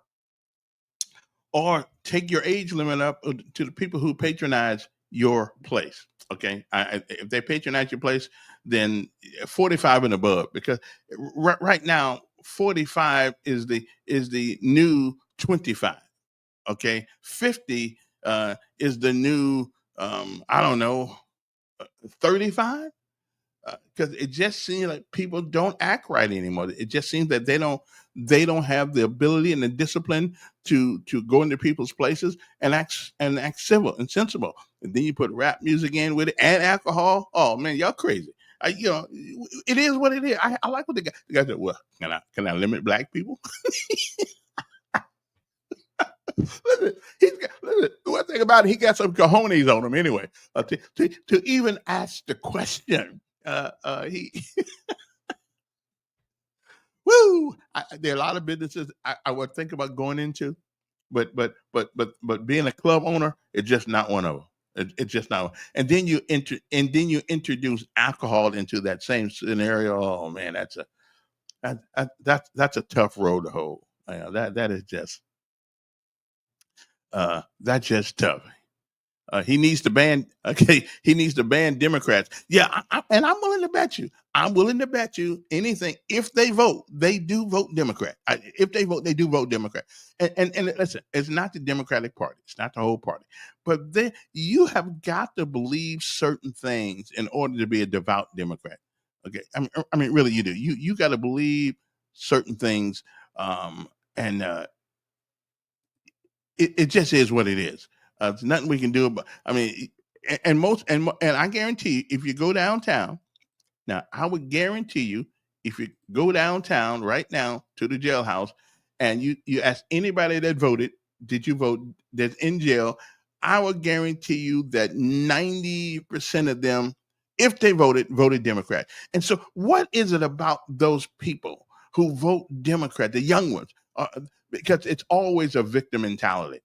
take your age limit up to the people who patronize your place. Okay, if they patronize your place, then 45 and above, because right now 45 is the new 25. Okay, 50 is the new, I don't know, 35, because it just seems like people don't act right anymore. It just seems that they don't have the ability and the discipline to go into people's places and act civil and sensible. And then you put rap music in with it and alcohol. Oh man, y'all crazy. It is what it is. I like what the guy said. Well, can I limit black people? Listen, listen. One thing about it, he got some cojones on him anyway, to even ask the question. He Woo! There are a lot of businesses I would think about going into, but being a club owner, it's just not one of them. It's just not. And then you introduce alcohol into that same scenario. Oh man, that's a tough road to hoe. That is just that's just tough. He needs to ban. Okay, he needs to ban Democrats. Yeah, and I'm willing to bet you. I'm willing to bet you anything. If they vote, they do vote Democrat. If they vote, they do vote Democrat. And listen, it's not the Democratic Party. It's not the whole party. But you have got to believe certain things in order to be a devout Democrat. Okay, I mean, really, you do. You got to believe certain things, and it just is what it is. There's nothing we can do about. I mean, and I guarantee you, if you go downtown now, I would guarantee you, if you go downtown right now to the jailhouse, and you ask anybody that voted, did you vote? That's in jail. I would guarantee you that 90% of them, if they voted Democrat. And so, what is it about those people who vote Democrat, the young ones? Because it's always a victim mentality.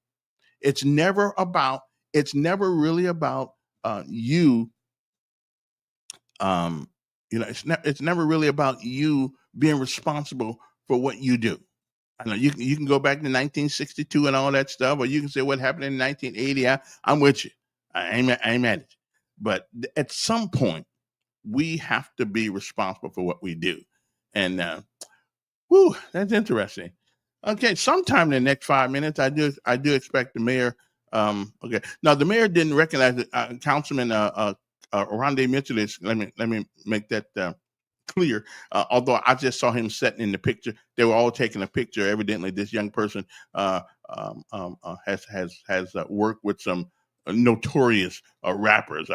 It's never about. It's never really about you. Um, it's never really about you being responsible for what you do. I know you can go back to 1962 and all that stuff, or you can say what happened in 1980. I'm with you. I ain't mad at you. But at some point, we have to be responsible for what we do. And whew, that's interesting. Okay, sometime in the next 5 minutes, I do expect the mayor. Okay, now the mayor didn't recognize it. Councilman Rondé Mitchell is. Let me make that clear. Although I just saw him sitting in the picture, they were all taking a picture. Evidently, this young person has worked with some notorious rappers.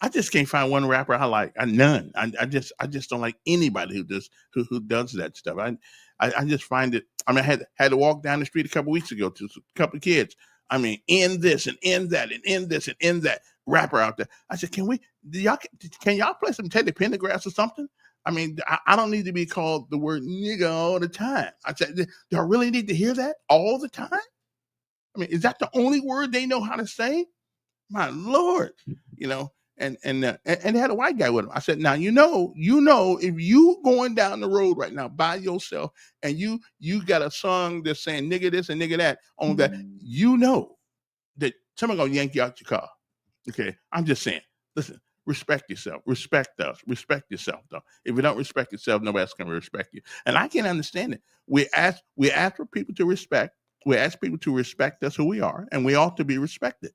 I just can't find one rapper I like. None. I just don't like anybody who does that stuff. I just find it. I mean, I had to walk down the street a couple weeks ago to a couple of kids. I mean, in this and in that and in this and in that rapper out there. I said, can y'all play some Teddy Pendergrass or something? I mean, I don't need to be called the word nigga all the time. I said, do I really need to hear that all the time? I mean, is that the only word they know how to say? My Lord, you know. And they had a white guy with him. I said, now you know, if you going down the road right now by yourself and you got a song that's saying nigga this and nigga that on that, you know that someone gonna yank you out your car. Okay, I'm just saying. Listen, respect yourself. Respect us. Respect yourself, though. If you don't respect yourself, nobody else can respect you. And I can understand it. We ask for people to respect. We ask people to respect us who we are, and we ought to be respected.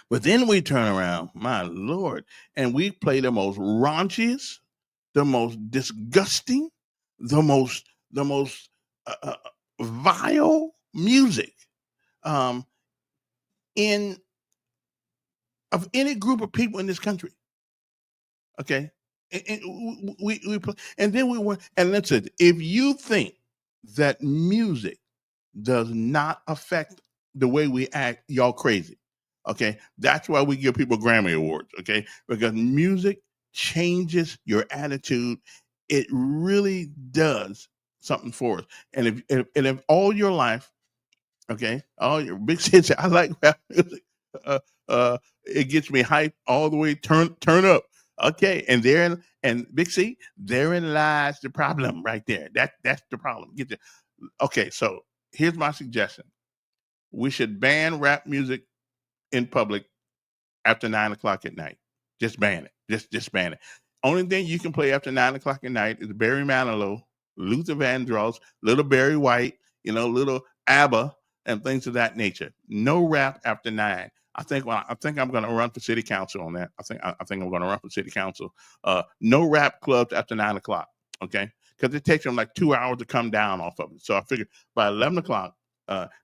But then we turn around, my Lord, and we play the most raunchiest, the most disgusting, the most vile music um, in of any group of people in this country. Okay, and then we went and listen. If you think that music does not affect the way we act, y'all crazy. Okay, that's why we give people Grammy awards. Okay, because music changes your attitude. It really does something for us. And if all your life, okay, all your big hits, I like rap music. Uh, it gets me hyped all the way. Turn up. Okay, and Big C, therein lies the problem right there. That's the problem. Okay. So here's my suggestion: we should ban rap music in public after 9 o'clock at night. Just ban it. Just ban it. Only thing you can play after 9 o'clock at night is Barry Manilow, Luther Vandross, Little Barry White, little ABBA, and things of that nature. No rap after 9. I think I'm going to run for city council on that. I think I'm going to run for city council. No rap clubs after 9 o'clock. Okay, because it takes them like 2 hours to come down off of it. So I figured by 11 o'clock,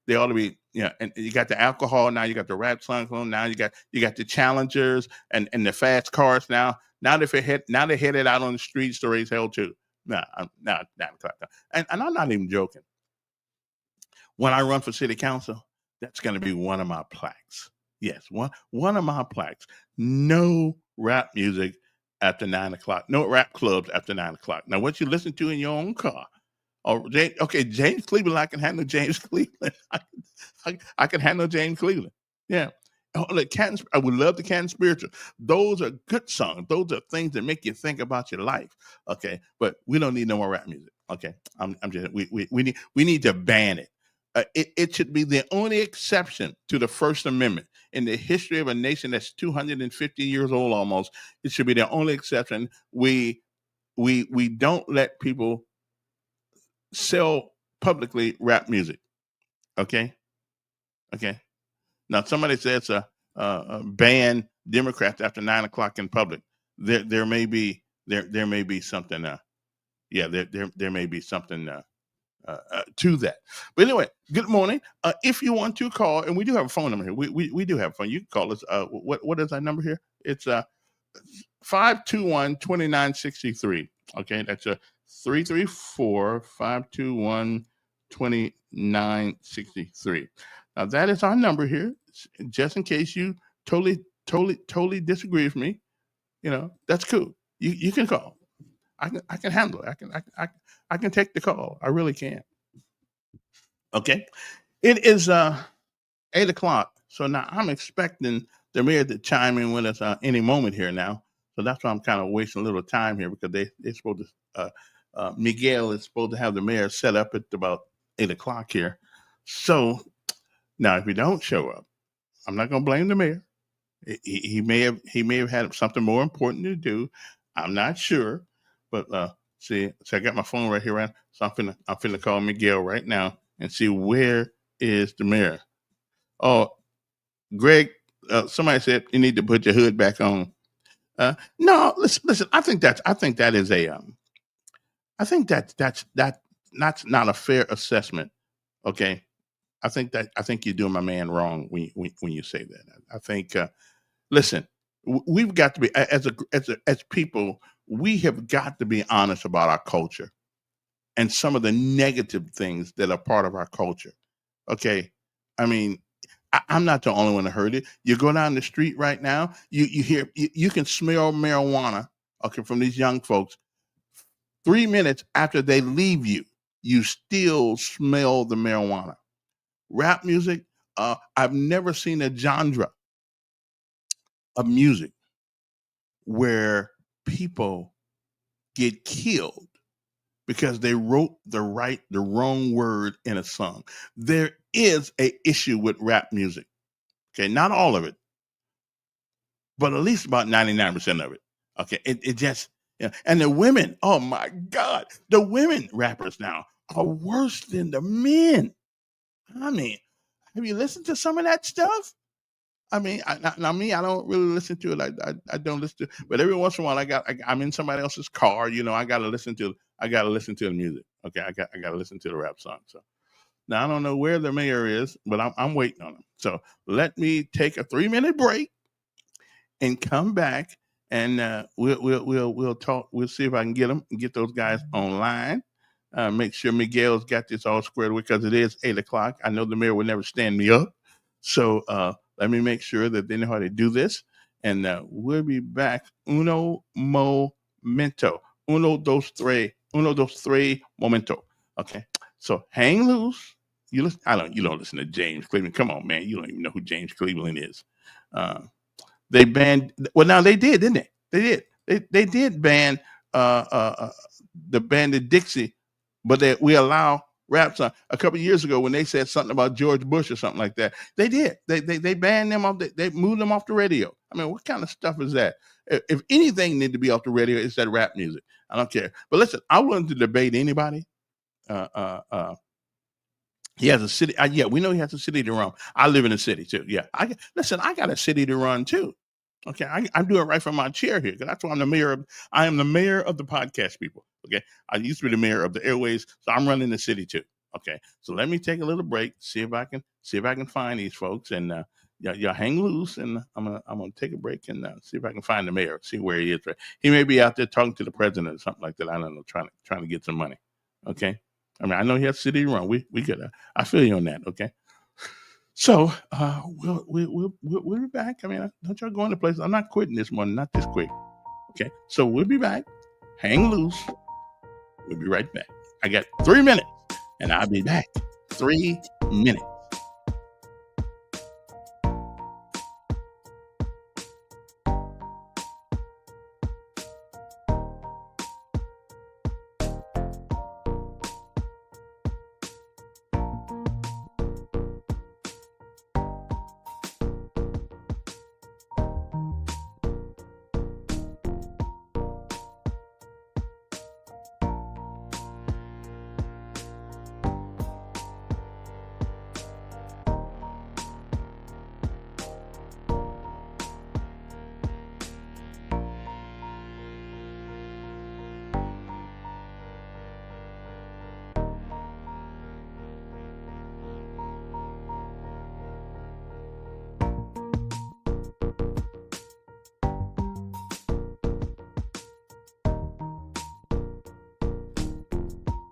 they ought to be, and you got the alcohol now, you got the rap songs on now, you got the challengers and the fast cars now. Now they're headed out on the streets to raise hell too. No, 9 o'clock. And I'm not even joking. When I run for city council, that's going to be one of my plaques. Yes, one of my plaques. No rap music after 9 o'clock. No rap clubs after 9 o'clock. Now, what you listen to in your own car. James Cleveland. I can handle James Cleveland. I can handle James Cleveland. Yeah. I would love the Canton Spiritual. Those are good songs. Those are things that make you think about your life. Okay, but we don't need no more rap music. Okay, I'm just we need to ban it. It should be the only exception to the First Amendment in the history of a nation that's 250 years old almost. It should be the only exception. We don't let people sell publicly rap music. Okay. Now somebody says ban Democrats after 9 o'clock in public. There may be something. There may be something to that. But anyway, good morning. If you want to call, and we do have a phone number here. We do have a phone. You can call us. What is our number here? It's 521-2963. Okay, that's a 334-521-2963. Now that is our number here. Just in case you totally disagree with me, that's cool. You can call. I can handle it. I can take the call. I really can. Okay. It is 8 o'clock. So now I'm expecting the mayor to chime in with us any moment here now. So that's why I'm kind of wasting a little time here because they're supposed to Miguel is supposed to have the mayor set up at about 8 o'clock here. So now, if he don't show up, I'm not going to blame the mayor. He may have had something more important to do. I'm not sure, but see, so I got my phone right here, right? So I'm finna call Miguel right now and see where is the mayor. Oh, Greg, somebody said you need to put your hood back on. No, listen. I think that is a I think that's not a fair assessment. Okay, I think you're doing my man wrong when you say that. I think listen, we've got to be as people, we have got to be honest about our culture and some of the negative things that are part of our culture. Okay, I mean, I'm not the only one that heard it. You go down the street right now, you hear you can smell marijuana. Okay, from these young folks. 3 minutes after they leave you, you still smell the marijuana. Rap music. I've never seen a genre of music where people get killed because they wrote the wrong word in a song. There is a issue with rap music. Okay, not all of it, but at least about 99% of it. Okay, it just yeah. And the women, oh my God, the women rappers now are worse than the men. I mean, have you listened to some of that stuff? I mean, now me, I don't really listen to it. I don't listen to it. But every once in a while, I'm in somebody else's car. I gotta listen to the music. Okay, I gotta listen to the rap song. So now I don't know where the mayor is, but I'm waiting on him. So let me take a 3 minute break and come back, and we'll talk. We'll see if I can get those guys online. Make sure Miguel's got this all squared away because it is 8 o'clock. I know the mayor would never stand me up, so let me make sure that they know how to do this, and we'll be back. Uno momento. Uno dos tres momento. Okay, so hang loose. You listen. You don't listen to James Cleveland. Come on, man. You don't even know who James Cleveland is. Uh, they banned. Well, now they did, didn't they? They did ban the band of Dixie, but we allow rap song. A couple of years ago, when they said something about George Bush or something like that, they did. They banned them off. They moved them off the radio. I mean, what kind of stuff is that? If anything need to be off the radio, it's that rap music. I don't care. But listen, I'm willing to debate anybody. Uh, uh, uh, he has a city. Yeah, we know he has a city to run. I live in a city too. Yeah, listen. I got a city to run too. Okay, I'm doing right from my chair here because that's why I'm the mayor of. I am the mayor of the podcast people. Okay, I used to be the mayor of the airways, so I'm running the city too. Okay, so let me take a little break, see if I can find these folks, and y'all hang loose, and I'm gonna take a break and see if I can find the mayor, see where he is. Right, he may be out there talking to the president or something like that. I don't know, trying to get some money. Okay, I mean I know he has a city to run. We could. I feel you on that. Okay. So we'll be back. I mean, don't y'all go into place. I'm not quitting this morning, not this quick. Okay, so we'll be back. Hang loose. We'll be right back. I got 3 minutes, and I'll be back. 3 minutes.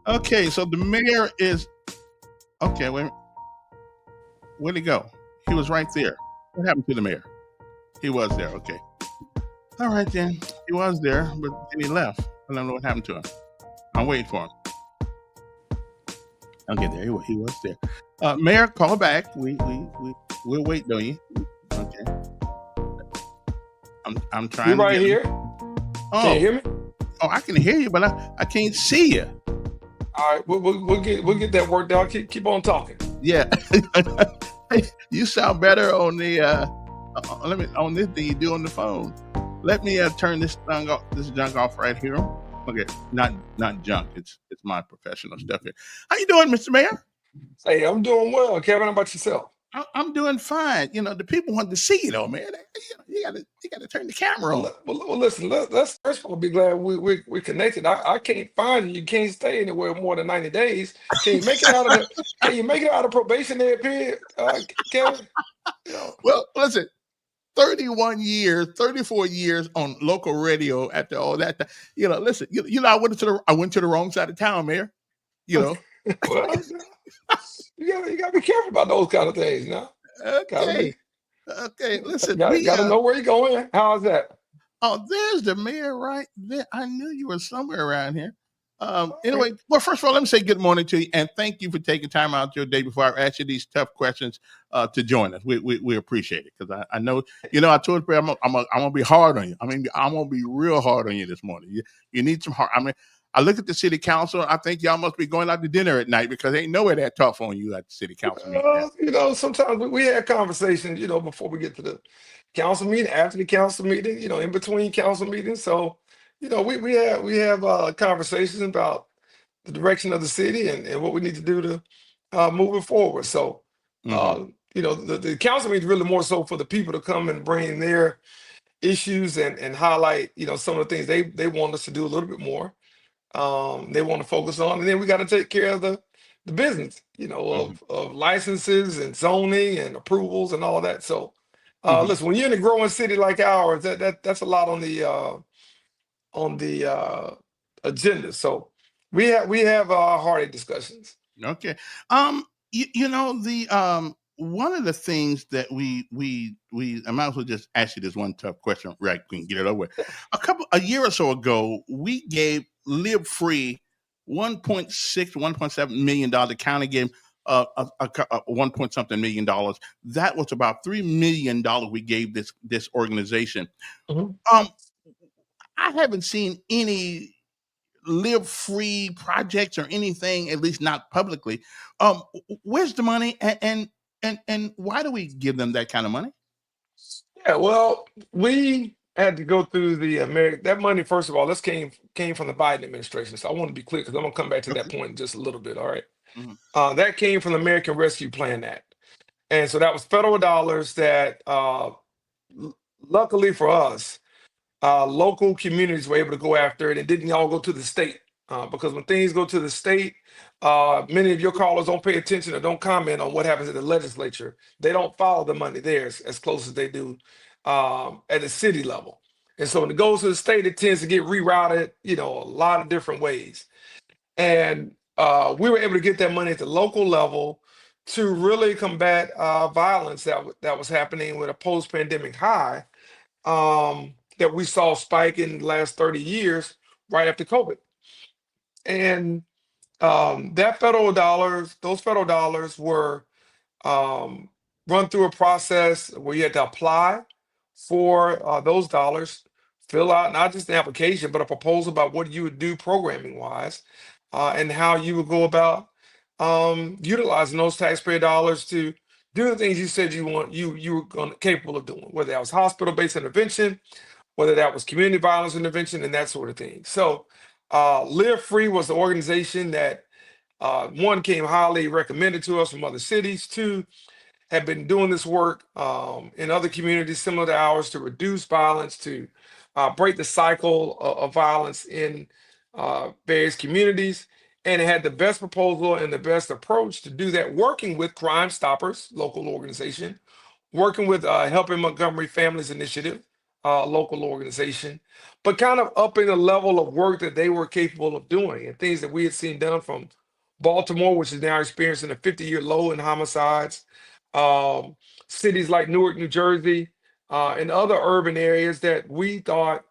Okay, so the mayor is okay. Wait, where'd he go? He was right there. What happened to the mayor? He was there. Okay. All right then. He was there, but then he left. I don't know what happened to him. I'm waiting for him. Okay, there he was there. Mayor, call back. We'll wait on you. Okay. I'm trying You to right get him. here? Can you Oh, hear me? Oh, I can hear you, but I can't see you. All right, we'll get that worked out. Keep on talking. Yeah. Hey, you sound better on the let me on this than you do on the phone. Let me turn this junk off right here. Okay, not junk. It's my professional stuff here. How you doing, Mr. Mayor? Hey, I'm doing well, Kevin. How about yourself? I'm doing fine. You know, the people want to see you though, man. You gotta turn the camera on. Well, listen. Let's first of all be glad we connected. I can't find you. You can't stay anywhere more than 90 days. Can you make it out of the? Can you make it out of probationary period, Kevin? You know. Well, listen, 31 years, 34 years on local radio after all that. You know, listen, I went to the wrong side of town, Mayor. You know. Well, you gotta be careful about those kind of things, now. Gotta be. Okay. Okay. Listen, Gotta know where you're going. How's that? oh, there's the mayor right there. I knew you were somewhere around here. All right. Anyway, well, first of all, let me say good morning to you and thank you for taking time out your day before I ask you these tough questions to join us. We appreciate it because I know, I told you I'm gonna be hard on you. I mean, I'm gonna be real hard on you this morning. You need some hard. I mean, I look at the city council. I think y'all must be going out to dinner at night because ain't nowhere that tough on you at the city council meeting now. Sometimes we had conversations, before we get to the council meeting, after the council meeting, in between council meetings. So, we have conversations about the direction of the city and what we need to do to move it forward. So, Hmm. the council meeting is really more so for the people to come and bring their issues and highlight, some of the things they want us to do a little bit more. They want to focus on, and then we got to take care of the business, Hmm. of licenses and zoning and approvals and all that. So, Hmm. listen, when you're in a growing city like ours, that's a lot on the agenda. So we have hearty discussions. Okay. The one of the things that we I might as well just ask you this one tough question, right? We can get it over with. A year or so ago, we gave Live Free 1.6, $1.7 million. The county gave a 1 point something $1 million. That was about $3 million we gave this organization. Mhm. Um, I haven't seen any live free projects or anything, at least not publicly. Where's the money and why do we give them that kind of money? Yeah, well, we had to go through the American. That money, first of all, this came from the Biden administration. So I want to be clear because I'm gonna come back to that Okay. point in just a little bit. All right. Mhm. That came from the American Rescue Plan Act. And so that was federal dollars that, luckily for us, local communities were able to go after it. It didn't all go to the state, because when things go to the state, many of your callers don't pay attention or don't comment on what happens at the legislature. They don't follow the money there as close as they do at the city level. And so when it goes to the state, it tends to get rerouted, a lot of different ways. And we were able to get that money at the local level to really combat violence that was happening with a post-pandemic high, that we saw spike in the last 30 years right after COVID. And those federal dollars were um, run through a process where you had to apply for those dollars, fill out not just an application, but a proposal about what you would do programming wise, and how you would go about utilizing those taxpayer dollars to do the things you said you were capable of doing, whether that was hospital based intervention, whether that was community violence intervention, and that sort of thing. So, Live Free was the organization that, one, came highly recommended to us from other cities. Two, have been doing this work in other communities similar to ours to reduce violence, to break the cycle of violence in various communities. And it had the best proposal and the best approach to do that, working with Crime Stoppers, local organization, working with Helping Montgomery Families Initiative, local organization, but kind of upping the level of work that they were capable of doing and things that we had seen done from Baltimore, which is now experiencing a 50-year low in homicides, um, cities like Newark, New Jersey, and other urban areas that we thought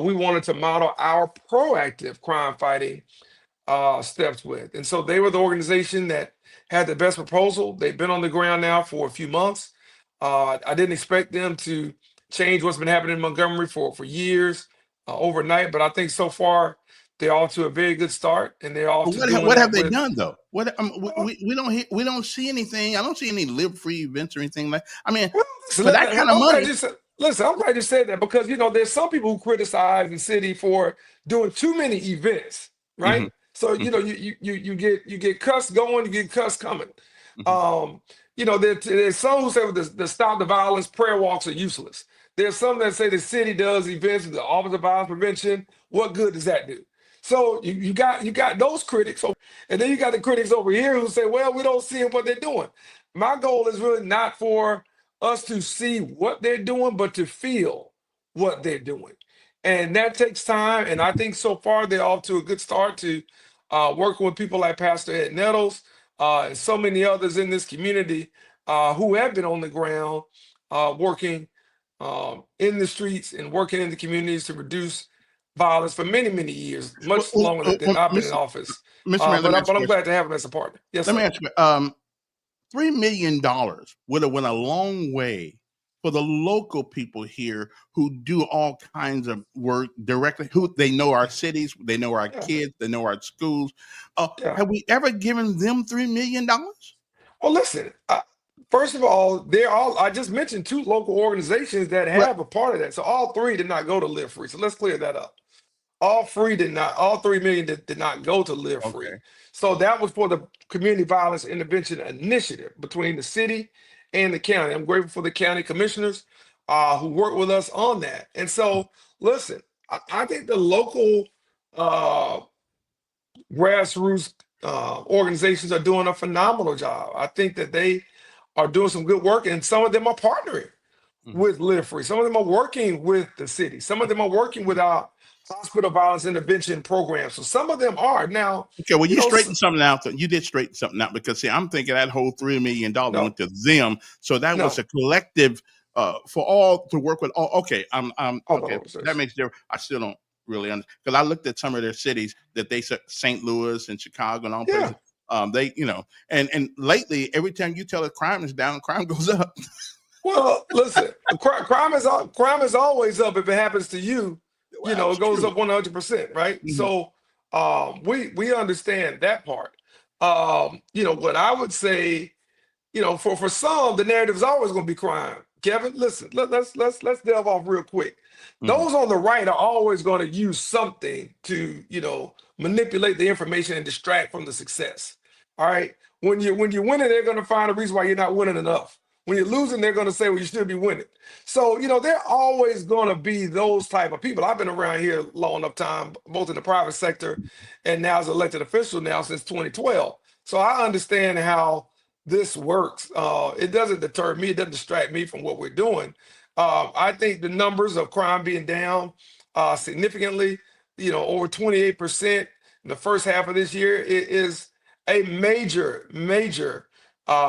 we wanted to model our proactive crime fighting steps with. And so they were the organization that had the best proposal. They've been on the ground now for a few months. I didn't expect them to change what's been happening in Montgomery for years. overnight, but I think so far they're off to a very good start, and they're off But to doing what have that they with. done though? What Well, we don't see anything. I don't see any live free events or anything like. I mean, well, listen, for that kind of I'm glad money. you said. Listen, I'm glad you said that because there's some people who criticize the city for doing too many events, right? Hmm. So Hmm. you get cuss going, you get cuss coming. Hmm. Um, there's some who say the stop the violence prayer walks are useless. There's some that say the city does events with the Office of Violence Prevention. What good does that do? So you got those critics, and then you got the critics over here who say, well, we don't see what they're doing. My goal is really not for us to see what they're doing, but to feel what they're doing. And that takes time. And I think so far they're off to a good start to working with people like Pastor Ed Nettles and so many others in this community who have been on the ground working in the streets and working in the communities to reduce violence for many, many years, Well, much longer than I've been in office. Mr. Mayor, let me ask But you I'm a question. glad to have him as a partner. Yes, Let me sir. ask you. $3 million would have went a long way for the local people here who do all kinds of work directly. Who they know our cities, they know our Yeah, kids, they know our schools. yeah. Have we ever given them $3 million? Well, listen. First of all, they're all. I just mentioned two local organizations that Well, have a part of that. So all three did not go to Live Free. So let's clear that up. All three did not. All 3 million did not go to Live Free. okay. So that was for the Community Violence Intervention Initiative between the city and the county. I'm grateful for the county commissioners who worked with us on that. And so, listen, I think the local uh, grassroots organizations are doing a phenomenal job. I think that they are doing some good work, and some of them are partnering Mhm. with Live Free. Some of them are working with the city. Some of them are working with our hospital violence intervention program. So some of them are now. Okay, well, You you know, straightened something out. You did straighten something out because see, I'm thinking that whole $3 million no, went to them, so that was no. a collective for all to work with. All okay, I'm Hold okay. on, That sis. makes difference. I still don't really understand because I looked at some of their cities that they said St. Louis and Chicago and all Yeah. places. They and lately every time you tell a crime is down, crime goes up. Well, listen, crime is always up if it happens to you. Well, It it's goes true. up 100%, right? Mhm. So we understand that part. What I would say, for some, the narrative is always going to be crime. Kevin, listen, let's delve off real quick. Mhm. Those on the right are always going to use something to, manipulate the information and distract from the success. All right. When you're winning, they're going to find a reason why you're not winning enough. When you're losing, they're going to say, well, you should be winning. So, they're always going to be those type of people. I've been around here long enough time, both in the private sector and now as an elected official now since 2012. So I understand how this works. It doesn't deter me. It doesn't distract me from what we're doing. I think the numbers of crime being down significantly, over 28% in the first half of this year, it is a major, major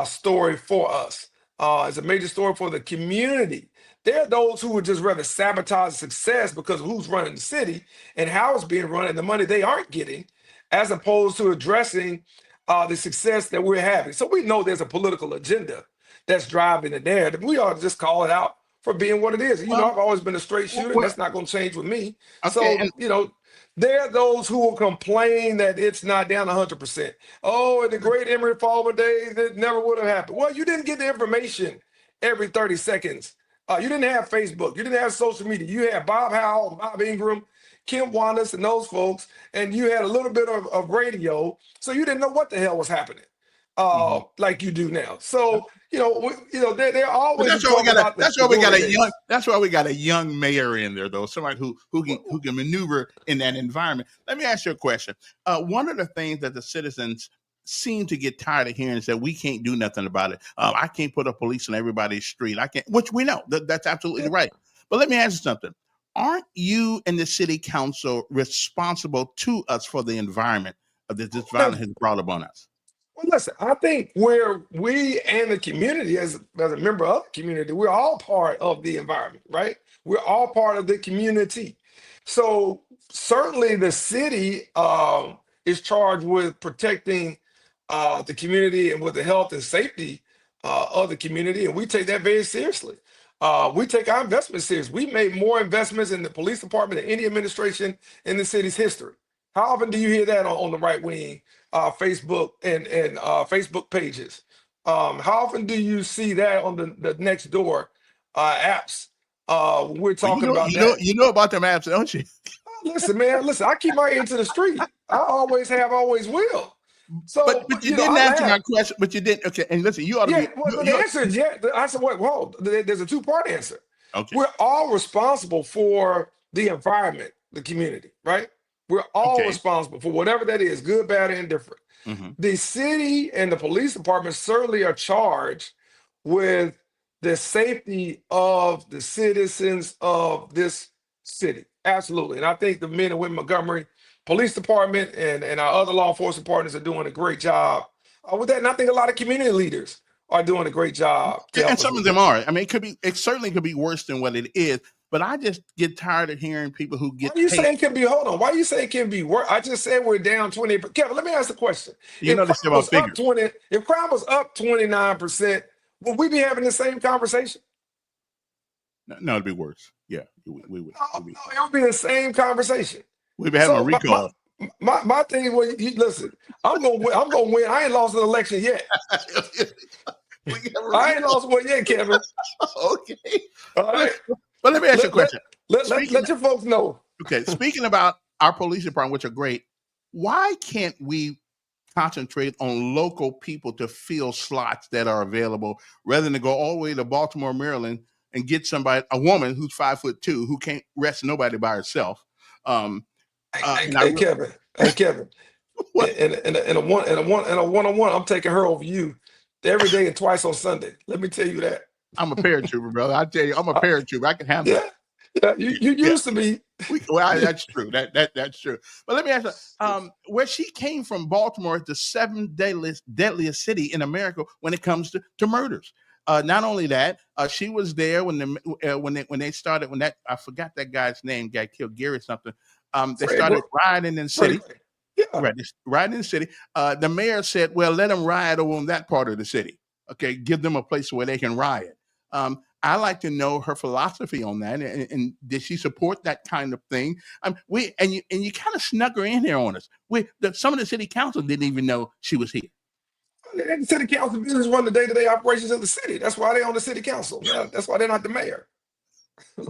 story for us. It's a major story for the community. There are those who would just rather sabotage success because of who's running the city and how it's being run and the money they aren't getting, as opposed to addressing the success that we're having. So we know there's a political agenda that's driving the narrative. We ought to just call it out for being what it is. Well, I've always been a straight shooter, and well, that's not going to change with me. okay, So, there are those who will complain that it's not down 100%. Oh, in the great Emory Palmer days, it never would have happened. Well, you didn't get the information every 30 seconds. You didn't have Facebook. You didn't have social media. You had Bob Howell, Bob Ingram, Kim Wallace, and those folks, and you had a little bit of radio, so you didn't know what the hell was happening, mhm. like you do now. So, they're But always that's why we talking got a about that's the why we got glory a young days. that's why we got a young mayor in there though, somebody who can maneuver in that environment. Let me ask you a question. One of the things that the citizens seem to get tired of hearing is that we can't do nothing about it. I can't put a police on everybody's street. I can't, which we know that's absolutely right. But let me ask you something. Aren't you and the city council responsible to us for the environment that this Well, violence has brought upon us? Well, listen, I think where we and the community, as a member of the community, we're all part of the environment, right? We're all part of the community. So certainly the city is charged with protecting the community and with the health and safety of the community, and we take that very seriously. We take our investment serious. We made more investments in the police department than any administration in the city's history. How often do you hear that on the right wing Facebook and Facebook pages? How often do you see that on the next door apps? We're Well, talking about that. you know about them apps, don't you? Listen, man, listen, I keep my ear to the street. I always have, always will. So, But you you know, didn't I answer my laugh. question. But you didn't. Okay, and listen, you ought to Yeah, be. well, the answer is yeah. I said, whoa, there's a two-part answer. Okay. We're all responsible for the environment, the community, right? We're all Okay. responsible for whatever that is, good, bad, or indifferent. hmm The city and the police department certainly are charged with the safety of the citizens of this city. Absolutely. And I think the men and women Montgomery Police Department and our other law enforcement partners are doing a great job with that. And I think a lot of community leaders are doing a great job to Yeah, and help us some with of them that. are. I mean, it certainly could be worse than what it is. But I just get tired of hearing people who Why get are you paid. saying it can be, hold on, why are you saying it can be worse? I just said we're down 20. Kevin, let me ask the question. You If know, they say crime about was up figures. 20, if crime was up 29%, would we be having the same conversation? No, it'd be worse. Yeah, we would. No, no, it would be the same conversation. We'd be having a So recall. my thing was, listen, I'm gonna win. I ain't lost an election yet. We have a I ain't recall. lost one yet, Kevin. Okay. All right. But let me ask you a Let, let, question. let, let, Speaking let your folks know. Okay, speaking about our police department, which are great, why can't we concentrate on local people to fill slots that are available rather than to go all the way to Baltimore, Maryland, and get a woman who's 5'2", who can't rest nobody by herself? Um, and I Hey, Kevin. Hey, Kevin. what In a one-on-one, I'm taking her over you every day and twice on Sunday. Let me tell you that. I'm a paratrooper, brother. I tell you, I'm a paratrooper. I can handle Yeah, yeah. You it. used to be. That's true. That's true. But let me ask you, where she came from, Baltimore is the seventh deadliest city in America when it comes to murders. Not only that, she was there when they started I forgot that guy's name, got killed, Gary something. They Fred, started rioting in the Freddie city. Gray. Yeah. Right, riding in the city. The mayor said, "Well, let them riot over in that part of the city. Okay, give them a place where they can riot." I like to know her philosophy on that, and did she support that kind of thing? You kind of snuck her in here on us. Some of the city council didn't even know she was here. The city council business run the day-to-day operations of the city. That's why they're on the city council. Yeah, that's why they're not the mayor.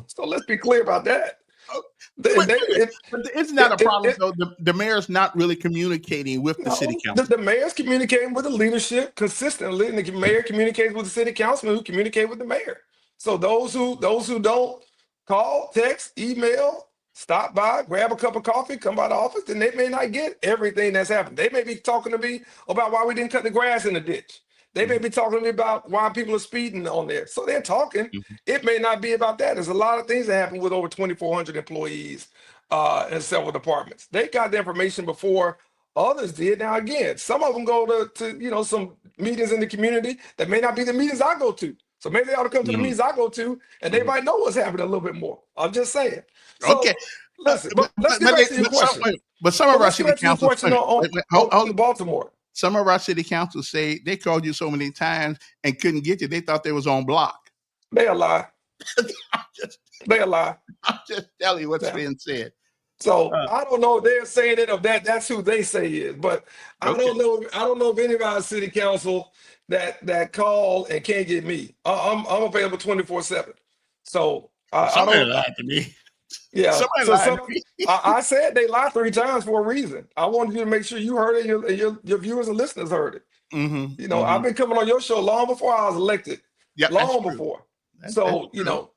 So let's be clear about that. Oh, They, But, they, wait it, but isn't that a it, it, problem? it, though the mayor's not really communicating with the city no, council. the mayor's communicating with the leadership consistently, and the mayor communicates with the city councilman who communicate with the mayor. So those who don't call, text, email, stop by, grab a cup of coffee, come by the office, then they may not get everything that's happened. They may be talking to me about why we didn't cut the grass in the ditch. They may Mhm, be talking to me about why people are speeding on there. So they're talking. mhm, It may not be about that. There's a lot of things that happen with over 2,400 employees in several departments. They got the information before others did. Now, again, some of them go to some meetings in the community that may not be the meetings I go to. So maybe they ought to come to the mhm, meetings I go to, and they mhm. might know what's happening a little bit more. I'm just saying. Okay, So listen, but but let's get back to your question. some But of our let's get city back to your councils. question on the Baltimore. Some of our city councils say they called you so many times and couldn't get you. They thought they was on block. They a lie. I'm just, They a lie. I'm just telling you what's Yeah. being said. So Uh, I don't know if they're saying it or that's who they say is, but I okay. don't know. I don't know if any of our city council that call and can't get me. I'm available 24/7. So Well, I somebody don't. lied to me. Yeah. Somebody So lied some to me. I said they lied 3 times for a reason. I wanted you to make sure you heard it, and your viewers and listeners heard it. hmm I've hmm been coming on your show long before I was elected, Yep, that's long true. before. That's So, true.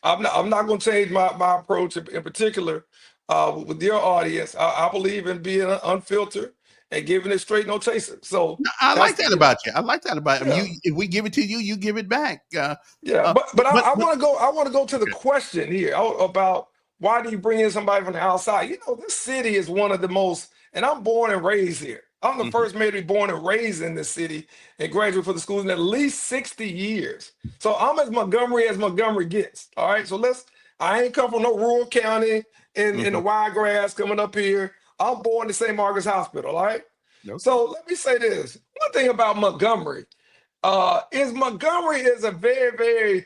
I'm not going to change my approach in particular with your audience. I believe in being unfiltered and giving it straight, no chaser. So No, I like that's, that about you. I like that about yeah. you. If we give it to you, you give it back. Yeah, Uh, but I but want to go. I want to go to the okay. question here about why do you bring in somebody from the outside? This city is one of the most, and I'm born and raised here. I'm the Mhm, first mayor to be born and raised in this city and graduate for the schools in at least 60 years. So I'm as Montgomery gets. All right. So I ain't come from no rural county in the mhm. wiregrass coming up here. I'm born in St. Margaret's Hospital. All right. Okay. So let me say this. One thing about Montgomery is Montgomery is a very, very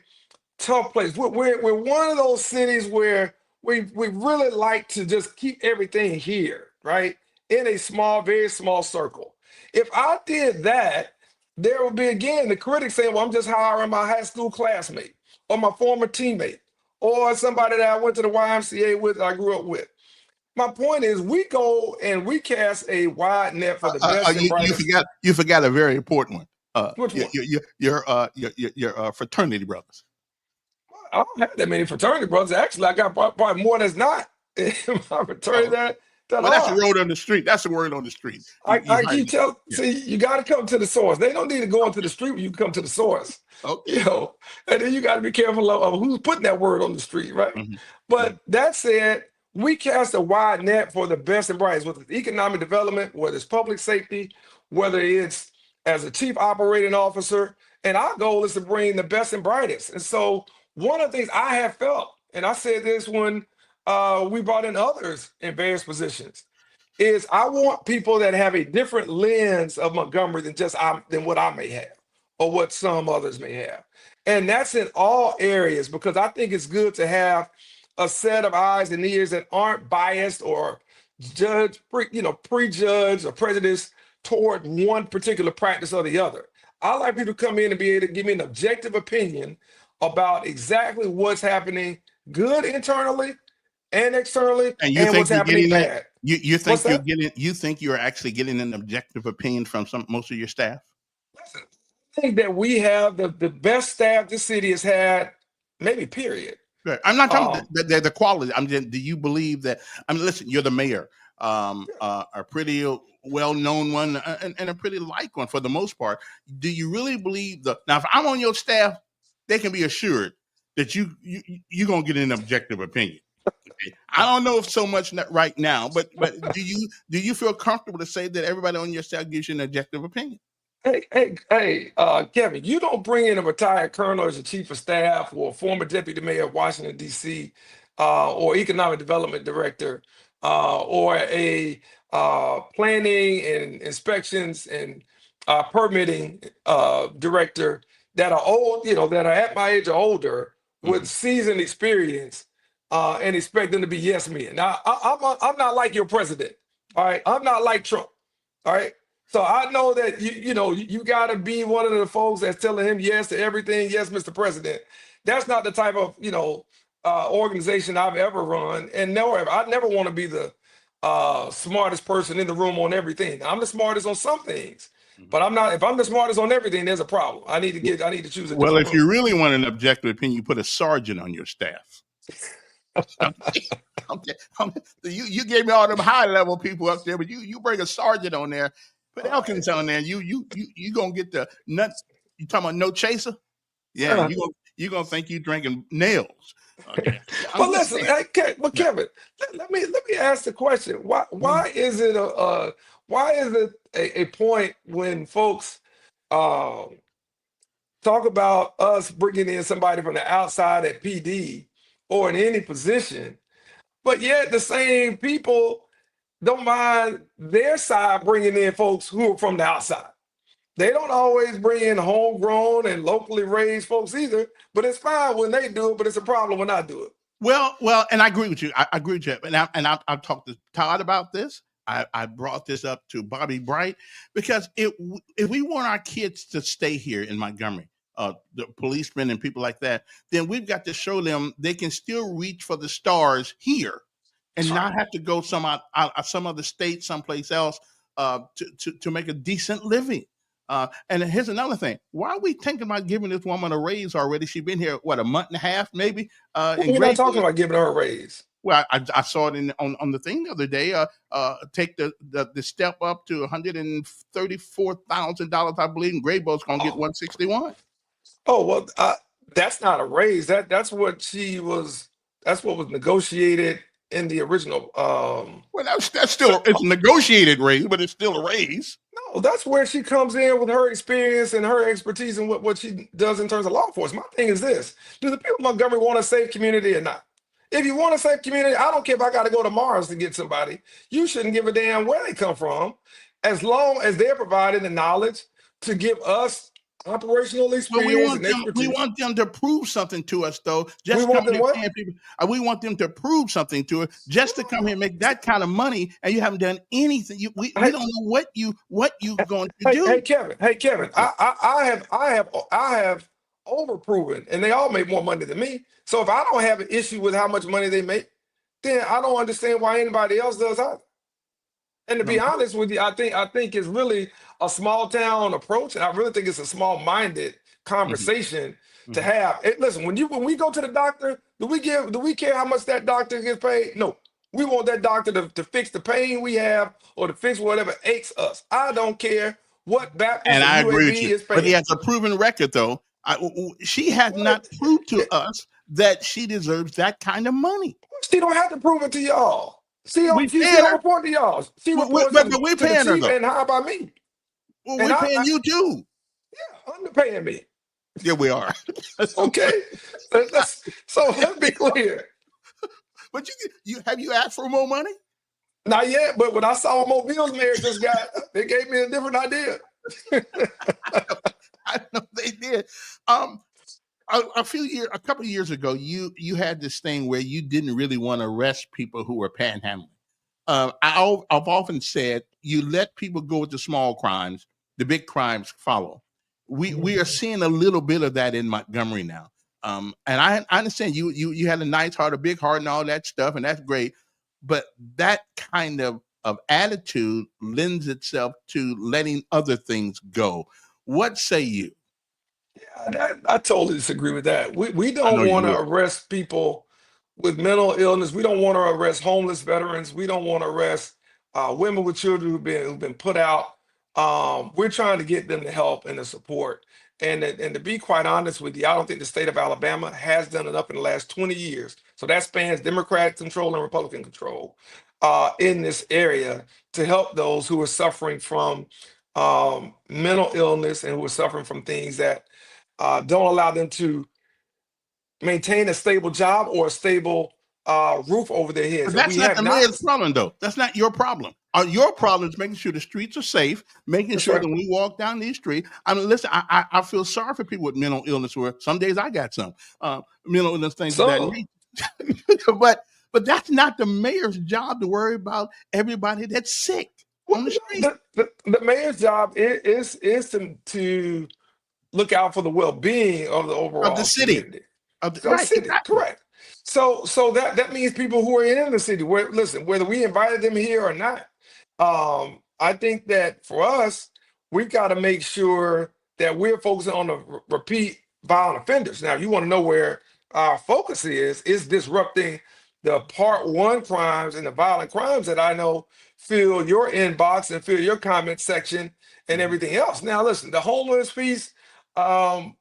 tough place. We're one of those cities where we really like to just keep everything here, right? In a small, very small circle. If I did that, there would be again the critics saying, well, I'm just hiring my high school classmate or my former teammate or somebody that I went to the YMCA with, I grew up with. My point is, we go and we cast a wide net for the best and brightest. You forgot a very important one. Which one? Your fraternity brothers. I don't have that many fraternity brothers. Actually, I got probably more that's not in my fraternity that Well, that's the are. road on the street. That's the word on the street. I keep telling, Yeah. see, you got to come to the source. They don't need to go into the street when you come to the source. Okay. You know, and then you got to be careful of who's putting that word on the street, right? Mm-hmm. But that said, we cast a wide net for the best and brightest, whether it's economic development, whether it's public safety, whether it's as a chief operating officer. And our goal is to bring the best and brightest. And so one of the things I have felt, and I said this when we brought in others in various positions, is I want people that have a different lens of Montgomery than what I may have or what some others may have. And that's in all areas because I think it's good to have a set of eyes and ears that aren't biased or prejudged or prejudiced toward one particular practice or the other. I like people to come in and be able to give me an objective opinion about exactly what's happening good internally and externally and what's happening bad. You think you're actually getting an objective opinion from most of your staff? Listen, I think that we have the best staff this city has had, maybe period. Right. I'm not talking the quality. Do you believe that? I mean, listen, you're the mayor, a pretty well-known one and a pretty liked one for the most part. Do you really believe now? If I'm on your staff, they can be assured that you're gonna get an objective opinion. I don't know if so much right now, but do you feel comfortable to say that everybody on your staff gives you an objective opinion? Hey, Kevin, you don't bring in a retired colonel as a chief of staff or a former deputy mayor of Washington, D.C., or economic development director, or a planning and inspections and permitting director that are old, that are at my age or older with seasoned experience and expect them to be yes men. Now, I'm not like your president, all right? I'm not like Trump, all right? So I know that you got to be one of the folks that's telling him yes to everything. Yes, Mr. President. That's not the type of organization I've ever run, and I never want to be the smartest person in the room on everything. I'm the smartest on some things, but I'm not. If I'm the smartest on everything, there's a problem. I need to choose a. Well, if you really want an objective opinion, you put a sergeant on your staff. Okay. You gave me all them high level people up there, but you bring a sergeant on there. Put Elkins on there. You gonna get the nuts. You talking about no chaser? Yeah, you gonna think you drinking nails. Okay. But listen, Kevin, let me ask the question. Why is it a point when folks talk about us bringing in somebody from the outside at PD or in any position, but yet the same people don't mind their side bringing in folks who are from the outside? They don't always bring in homegrown and locally raised folks either, but it's fine when they do it, but it's a problem when I do it. Well, and I agree with you. I agree with you. And I've talked to Todd about this. I brought this up to Bobby Bright because if we want our kids to stay here in Montgomery, the policemen and people like that, then we've got to show them they can still reach for the stars here and not have to go some other state, someplace else to make a decent living. And here's another thing. Why are we thinking about giving this woman a raise already? She's been here, what, a month and a half, maybe? We're not talking about giving her a raise. Well, I saw it on the thing the other day. Take the step up to $134,000, I believe, and Graybo's going to get $161,000. Oh, well, that's not a raise. That's what was negotiated in the original. Well, that's still it's a negotiated raise, but it's still a raise. No, that's where she comes in with her experience and her expertise and what she does in terms of law enforcement. My thing is this: do the people of Montgomery want a safe community or not? If you want a safe community, I don't care if I got to go to Mars to get somebody. You shouldn't give a damn where they come from, as long as they're providing the knowledge to give us operational But experience and expertise. we want them to prove something to us, though. We Just want come them here what? paying people. We want them to prove something to us, just to come here and make that kind of money, and you haven't done anything. We Hey, don't know what you going to hey, do. Hey, Kevin. I have overproven, and they all make more money than me. So if I don't have an issue with how much money they make, then I don't understand why anybody else does either. And to be honest with you, I think it's really a small town approach, and I really think it's a small minded conversation to have. Listen, when we go to the doctor, do we care how much that doctor gets paid? No. We want that doctor to fix the pain we have or to fix whatever aches us. I don't care what Baptist And or I agree with UAB you. is But he paying. has a proven record, though. She has not proved to us that she deserves that kind of money. She don't have to prove it to y'all. She We don't. She paying don't her. report to y'all. She reports But we're to the paying her, chief though. and hired by me. Well, And we're paying you too. underpaying me. Yeah, we are. Okay, so let's be clear. But you have you asked for more money? Not yet, but when I saw Mobile's mayor just got, it gave me a different idea. I know they did. A couple of years ago, you had this thing where you didn't really want to arrest people who were panhandling. I've often said you let people go with the small crimes, the big crimes follow. We are seeing a little bit of that in Montgomery now. And I understand you had a nice heart, a big heart, and all that stuff, and that's great. But that kind of attitude lends itself to letting other things go. What say you? I totally disagree with that. We I know don't you want to would. arrest people with mental illness. We don't want to arrest homeless veterans. We don't want to arrest women with children who've been put out. We're trying to get them the help and the support. And to be quite honest with you, I don't think the state of Alabama has done enough in the last 20 years. So that spans Democrat control and Republican control in this area to help those who are suffering from mental illness and who are suffering from things that don't allow them to maintain a stable job or a stable roof over their heads. But And that's we not have the not. mayor's problem, though. That's not your problem. Your problem is making sure the streets are safe, making That's sure right. that when we walk down these streets. I mean, listen, I feel sorry for people with mental illness. Where some days I got some mental illness things of that So, nature. but that's not the mayor's job to worry about everybody that's sick well, on the street the mayor's job is to look out for the well-being of the of the overall city. community. So Right, city, exactly. correct. So that means people who are in the city. Listen, whether we invited them here or not, I think that for us, we've got to make sure that we're focusing on the repeat violent offenders. Now, you want to know where our focus is disrupting the part one crimes and the violent crimes that I know fill your inbox and fill your comment section and everything else. Now, listen, the homeless piece. Um,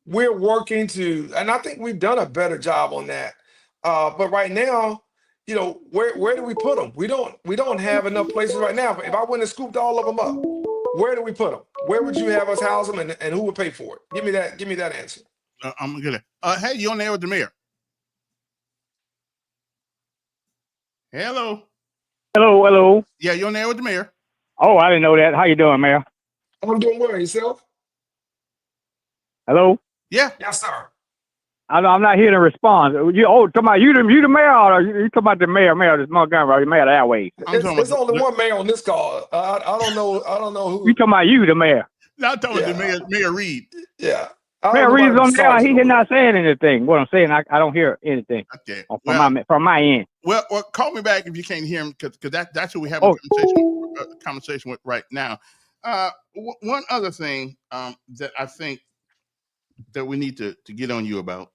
we're working to, and I think we've done a better job on that. But right now, where do we put them? We don't have enough places right now. If I went and scooped all of them up, where do we put them? Where would you have us house them, and who would pay for it? Give me that answer. I'm gonna. Hey, you on there with the mayor? Hello. Hello, hello. Yeah, you on there with the mayor? Oh, I didn't know that. How you doing, Mayor? I'm doing well. Yourself? Hello. Yeah. Yes, sir. I'm not hearing a response. Talking about you the mayor, or you talking about the mayor of Montgomery, or the mayor of Airways? It's only one mayor on this call. I don't know who. You talking about you, the mayor? No, I'm talking about the Mayor Reed. Yeah. I Mayor don't know Reed's about on there. sergeant He's over not saying anything. What I'm saying, I don't hear anything Okay. from my end. Well, call me back if you can't hear him, because that's who we have Oh. a conversation with right now. One other thing that I think that we need to get on you about,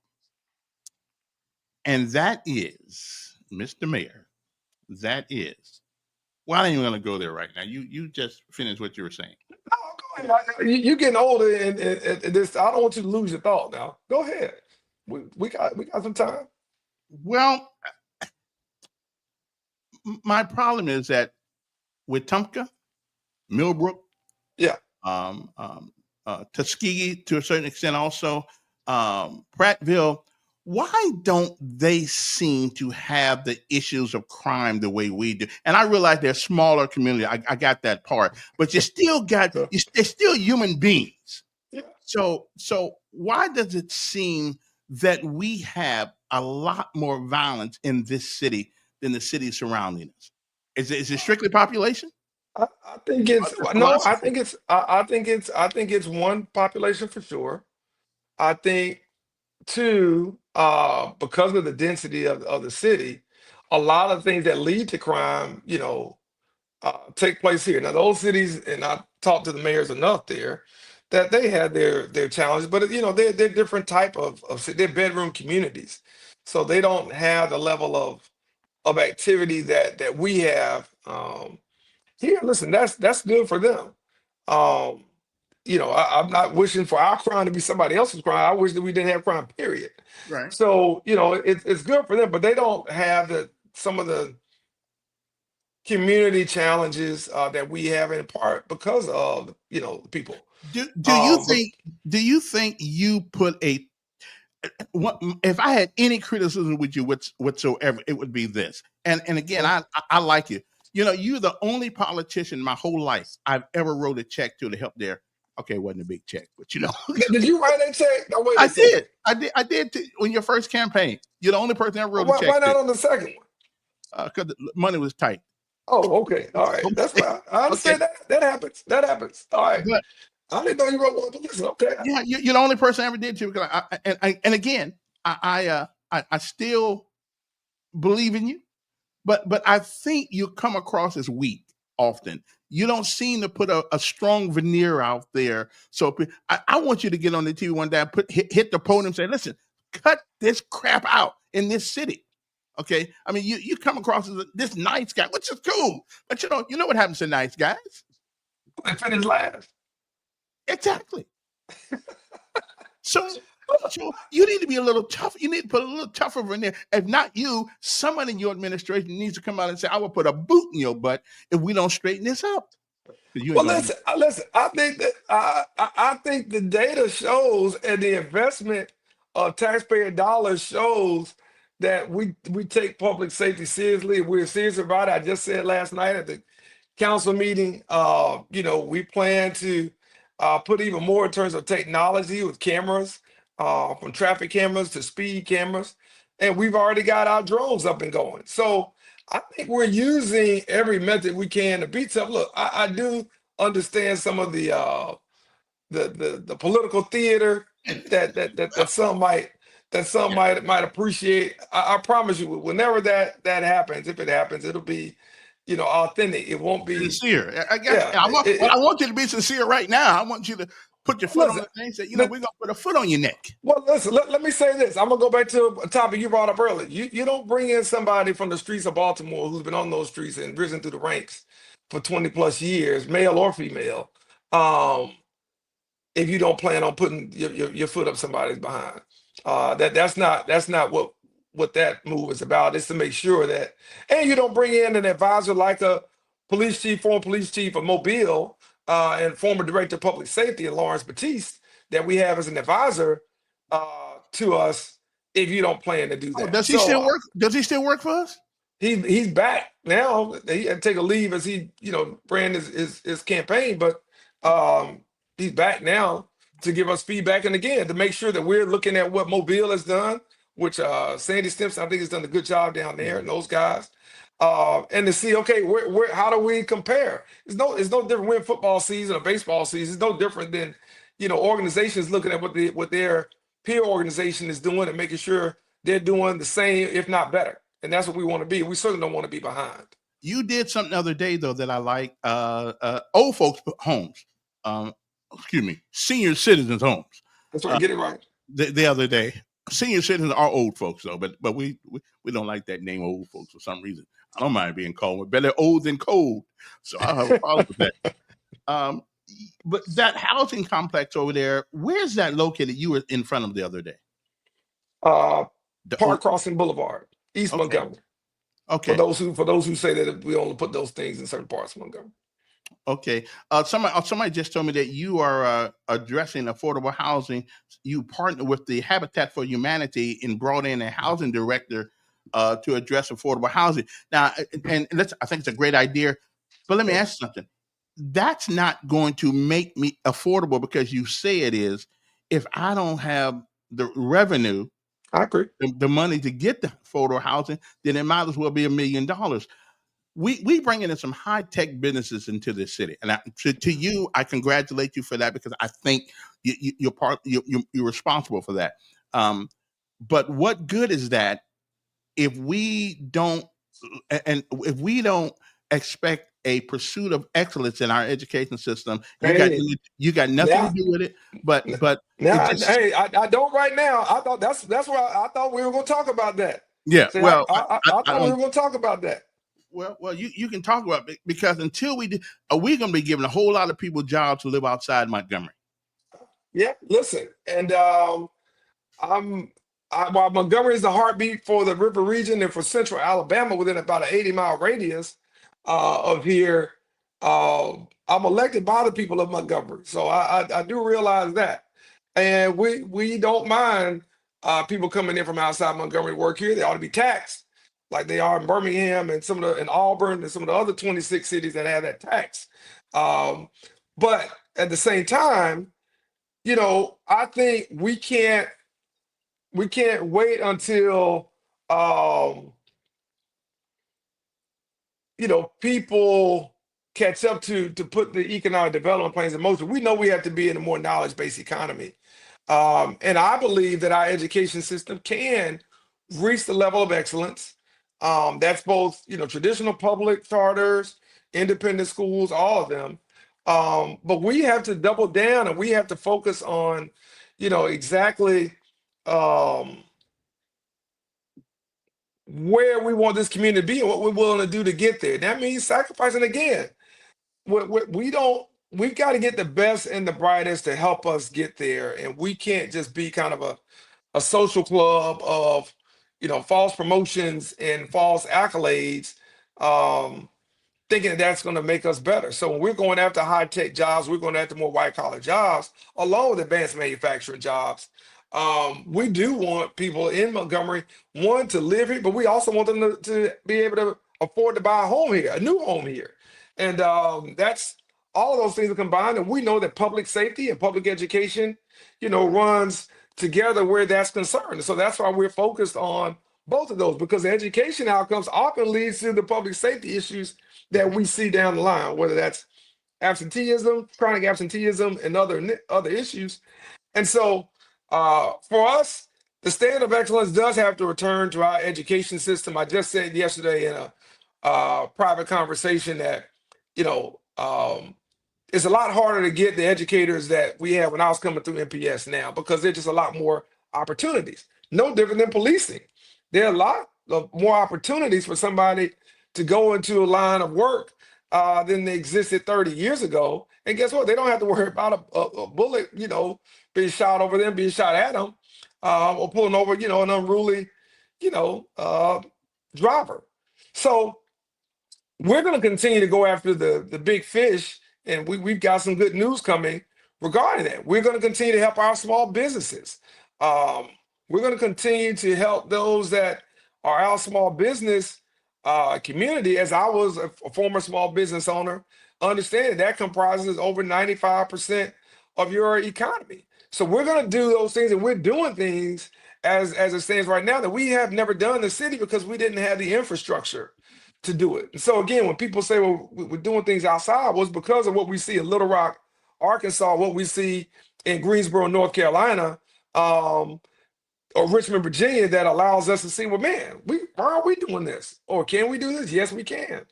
and that is, Mr. Mayor, that is. Well, I ain't even going to go there right now. You just finished what you were saying. No, go ahead. You're getting older, and this. I don't want you to lose your thought. Now, go ahead. We got some time. Well, my problem is that Wetumpka, Millbrook, Yeah. Tuskegee to a certain extent, also Prattville. Why don't they seem to have the issues of crime the way we do? And I realize they're smaller community. I got that part, but you still got they're still human beings. Yeah. So why does it seem that we have a lot more violence in this city than the city surrounding us? Is it strictly population I think or it's just no. philosophy? I think it's one, population for sure. I think two, because of the density of the city, a lot of things that lead to crime, take place here. Now, those cities, and I talked to the mayors enough there, that they had their challenges, but they're different type they're bedroom communities, so they don't have the level of activity that we have here. Listen, that's good for them. Um, I'm not wishing for our crime to be somebody else's crime. I wish that we didn't have crime, period. Right. So, it's good for them, but they don't have some of the community challenges that we have, in part because of the people. Do you But think you put a if I had any criticism with you whatsoever, it would be this. And again, I like you. You're the only politician in my whole life I've ever wrote a check to help their. Okay, it wasn't a big check, but did you write that check? No, wait I a second. did. I did on your first campaign. You're the only person I ever wrote a check Why to not on the second one? because the money was tight. Oh, okay, all right, that's Okay, fine. I okay, understand that. That happens. That happens. All right. but I didn't know you wrote one. But listen, okay. yeah, you're the only person I ever did to because and again, I still believe in you. But I think you come across as weak often. You don't seem to put a strong veneer out there. So I want you to get on the TV one day, hit the podium, and say, "Listen, cut this crap out in this city." Okay, I mean, you come across as this nice guy, which is cool, but you know what happens to nice guys? I finished last. Exactly. So you need to be a little tough. You need to put a little tougher veneer. If not you, someone in your administration needs to come out and say, "I will put a boot in your butt if we don't straighten this up." Because you ain't Well, gonna do listen. I think that I think the data shows, and the investment of taxpayer dollars shows that we take public safety seriously. We're serious about it. I just said last night at the council meeting, we plan to put even more in terms of technology with cameras, from traffic cameras to speed cameras, and we've already got our drones up and going. So I think we're using every method we can to beat stuff. Look, I do understand some of the political theater that some might appreciate. I promise you, whenever that happens, if it happens, it'll be, authentic. It won't be, sincere. I guess yeah. I want you to be sincere right now. I want you to put your foot on Listen, the thing and say, the, we're gonna put a foot on your neck. well, listen. Let me say this. I'm gonna go back to a topic you brought up earlier. You don't bring in somebody from the streets of Baltimore who's been on those streets and risen through the ranks for 20 plus years, male or female. Um, if you don't plan on putting your foot up somebody's behind. That's not what that move is about. It's to make sure that, and you don't bring in an advisor like a former police chief of Mobile, and former director of public safety, and Lawrence Batiste, that we have as an advisor to us, if you don't plan to do Oh, that. does he So still work? Does he still work for us? he's back now. He had to take a leave as he ran his campaign, but he's back now to give us feedback, and again to make sure that we're looking at what Mobile has done, which Sandy Stimson I think has done a good job down there, and those guys, and to see, okay, where how do we compare? It's no different when football season or baseball season. It's no different than organizations looking at what their peer organization is doing and making sure they're doing the same, if not better. And that's what we want to be. We certainly don't want to be behind. You did something the other day though that I like. Old folks homes. Um, excuse me, senior citizens homes. That's right. Uh, Get it right. the other day, senior citizens are old folks though, but we don't like that name, old folks, for some reason. I don't mind being called. We're better old than cold, so I have a problem with that. Um, but that housing complex over there, where's that located? You were in front of the other day. Uh, The Park Crossing Boulevard, East okay, Montgomery. For okay, those who say that we only put those things in certain parts of Montgomery. okay. Somebody just told me that you are addressing affordable housing. You partner with the Habitat for Humanity and brought in a housing director to address affordable housing. Now, and I think it's a great idea. But let me Yeah. ask you something. That's not going to make me affordable because you say it is. if I don't have the revenue, I agree. the money to get the affordable housing, then it might as well be $1 million. We bringing in some high tech businesses into this city, and to you, I congratulate you for that, because I think you're responsible for that. But what good is that if we don't and if we don't expect a pursuit of excellence in our education system? Hey, You got nothing to now, do with it, but it now, just hey, I don't right now. I thought that's what I thought we were going to talk about that. yeah. See, Well, I I thought we don't. were going to talk about that. Well, you can talk about it, because until we do, are we going to be giving a whole lot of people jobs who live outside Montgomery? Yeah, listen, and I'm while Montgomery is the heartbeat for the River region and for Central Alabama within about an 80-mile radius of here. I'm elected by the people of Montgomery, so I do realize that, and we don't mind people coming in from outside Montgomery to work here. They ought to be taxed like they are in Birmingham and some of the in Auburn and some of the other 26 cities that have that tax. Um, but at the same time, I think we can't wait until um, people catch up to put the economic development plans in motion. We know we have to be in a more knowledge-based economy. And I believe that our education system can reach the level of excellence. That's both, traditional public charters, independent schools, all of them. But we have to double down and we have to focus on, exactly um, where we want this community to be and what we're willing to do to get there. That means sacrificing again. We don't. We've got to get the best and the brightest to help us get there, and we can't just be kind of a social club of false promotions and false accolades. Um, Thinking that that's going to make us better. So when we're going after high tech jobs, we're going after more white collar jobs, along with advanced manufacturing jobs. We do want people in Montgomery, one, to live here, but we also want them to be able to afford to buy a home here, a new home here. And that's all of those things are combined. And we know that public safety and public education, runs together where that's concerned. So that's why we're focused on both of those, because the education outcomes often leads to the public safety issues that we see down the line, whether that's absenteeism, chronic absenteeism, and other issues. And so, for us, the standard of excellence does have to return to our education system. I just said yesterday in a private conversation that you know it's a lot harder to get the educators that we had when I was coming through MPS now, because there's just a lot more opportunities. No different than policing. There are a lot of more opportunities for somebody to go into a line of work than they existed 30 years ago. And guess what? They don't have to worry about a bullet, being shot over them, being shot at them, or pulling over, an unruly, you know, uh, driver. So we're going to continue to go after the big fish, and we've got some good news coming regarding that. We're going to continue to help our small businesses. Um, we're going to continue to help those that are our small business community. As I was a former small business owner, understand that comprises over 95% of your economy. So we're going to do those things, and we're doing things as it stands right now that we have never done in the city because we didn't have the infrastructure to do it. And so again, when people say, well, we're doing things outside, was because of what we see in Little Rock, Arkansas, what we see in Greensboro, North Carolina, um, or Richmond, Virginia, that allows us to see, well, man, why are we doing this? Or can we do this? Yes, we can.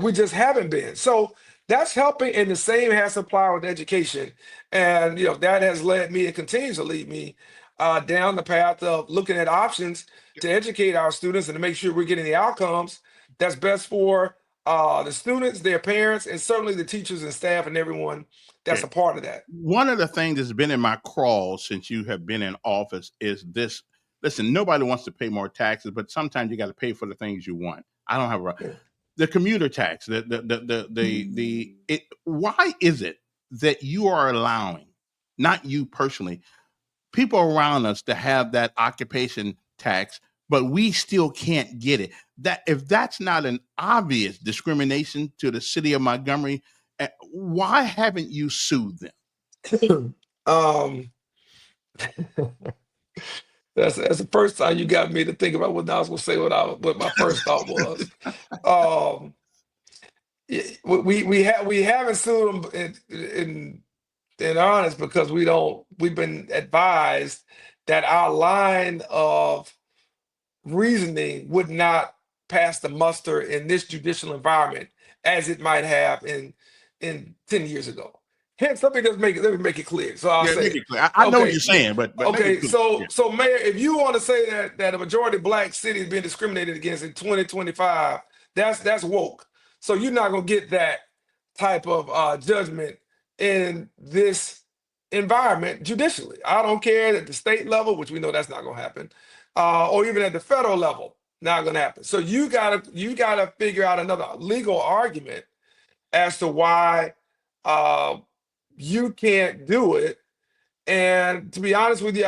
We just haven't been. So that's helping, and the same has to apply with education. And that has led me and continues to lead me down the path of looking at options to educate our students and to make sure we're getting the outcomes that's best for the students, their parents, and certainly the teachers and staff and everyone that's a part of that. One of the things that's been in my crawl since you have been in office is this. Listen, nobody wants to pay more taxes, but sometimes you got to pay for the things you want. I don't have the commuter tax. Why is it that you are allowing, not you personally, people around us to have that occupation tax, but we still can't get it? That if that's not an obvious discrimination to the city of Montgomery, why haven't you sued them? um, That's the first time you got me to think about what I was going to say. What my first thought was. Um, we haven't sued them in honest because we've been advised that our line of reasoning would not pass the muster in this judicial environment as it might have in 10 years ago. Hence, let me make it clear. So I'll Yeah, say make it. it clear. I know what Okay, you're saying, but make it okay. clear. So Yeah. so Mayor, if you want to say that a majority of black city is being discriminated against in 2025, that's woke. So you're not gonna get that type of judgment in this environment judicially. I don't care at the state level, which we know that's not gonna happen, or even at the federal level, not gonna happen. So you gotta figure out another legal argument as to why uh, you can't do it. And to be honest with you,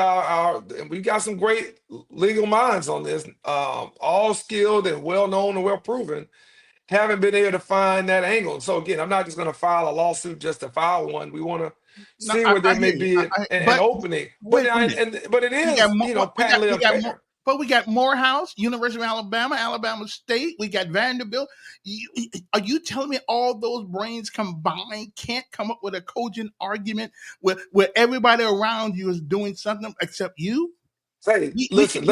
we got some great legal minds on this, all skilled and well known and well proven. Haven't been able to find that angle. So again, I'm not just going to file a lawsuit just to file one. We want to No, see where I there may hear you. be an But opening. wait a minute. But it We got is, more. patently We got more. unfair. But we got Morehouse, University of Alabama, Alabama State. We got Vanderbilt. Are you telling me all those brains combined can't come up with a cogent argument where everybody around you is doing something except you? Say, We, we, listen,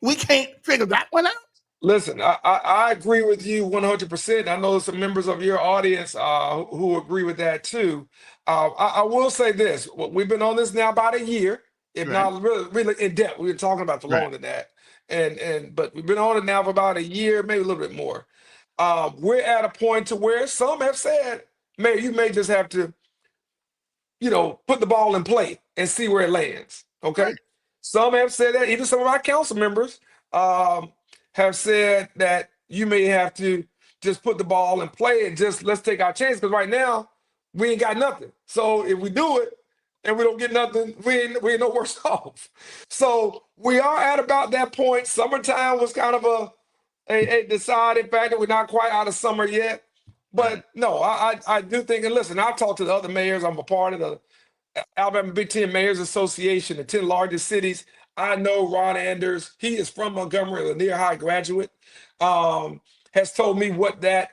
we can't figure that one out. listen, I agree with you 100%. I know some members of your audience who agree with that too. I will say this: we've been on this now about a year, if Right. not really in depth. We've been talking about for Right. longer than that, but we've been on it now for about a year, maybe a little bit more. We're at a point to where some have said, "Mayor, you may just have to, put the ball in play and see where it lands." Okay. Right. Some have said that. Even some of our council members have said that you may have to just put the ball in play and just let's take our chance because right now we ain't got nothing. So if we do it and we don't get nothing, we ain't no worse off. So we are at about that point. Summertime was kind of a deciding factor. We're not quite out of summer yet. But Right. no, I do think, and listen, I've talked to the other mayors. I'm a part of the Alabama Big Ten Mayors Association, the 10 largest cities. I know Ron Anders. He is from Montgomery, a near high graduate. Has told me what that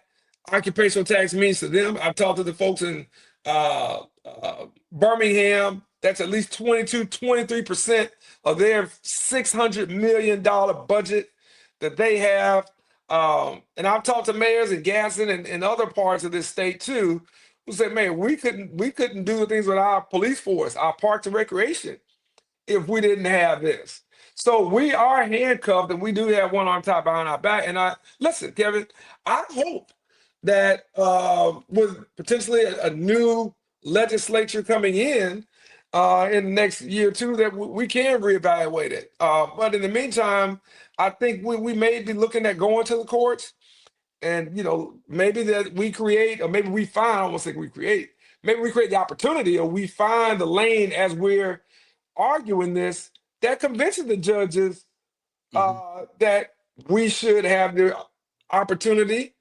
occupational tax means to them. I've talked to the folks in Birmingham. That's at least 22, 23% of their $600 million budget that they have. And I've talked to mayors in Gaston and other parts of this state too, who said, "Man, we couldn't do things with our police force, our parks and recreation, if we didn't have this." So we are handcuffed, and we do have one arm tied behind our back. And listen, Kevin, I hope that with potentially a new legislature coming in the next year or two, that we can reevaluate it. But in the meantime, I think we may be looking at going to the courts. And maybe that we create, or maybe we find, I almost think we create, maybe we create the opportunity, or we find the lane as we're arguing this that convinces the judges that we should have the opportunity,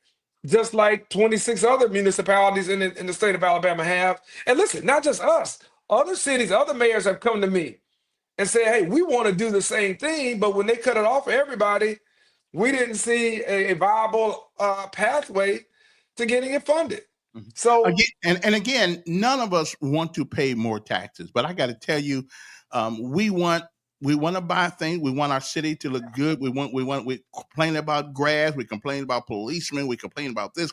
just like 26 other municipalities in the state of Alabama have. And listen, not just us, other cities, other mayors have come to me and said, "Hey, we want to do the same thing," but when they cut it off for everybody, we didn't see a viable pathway to getting it funded. So Again, none of us want to pay more taxes, but I got to tell you, we want to buy things. We want our city to look good. We complain about grass. We complain about policemen. We complain about this.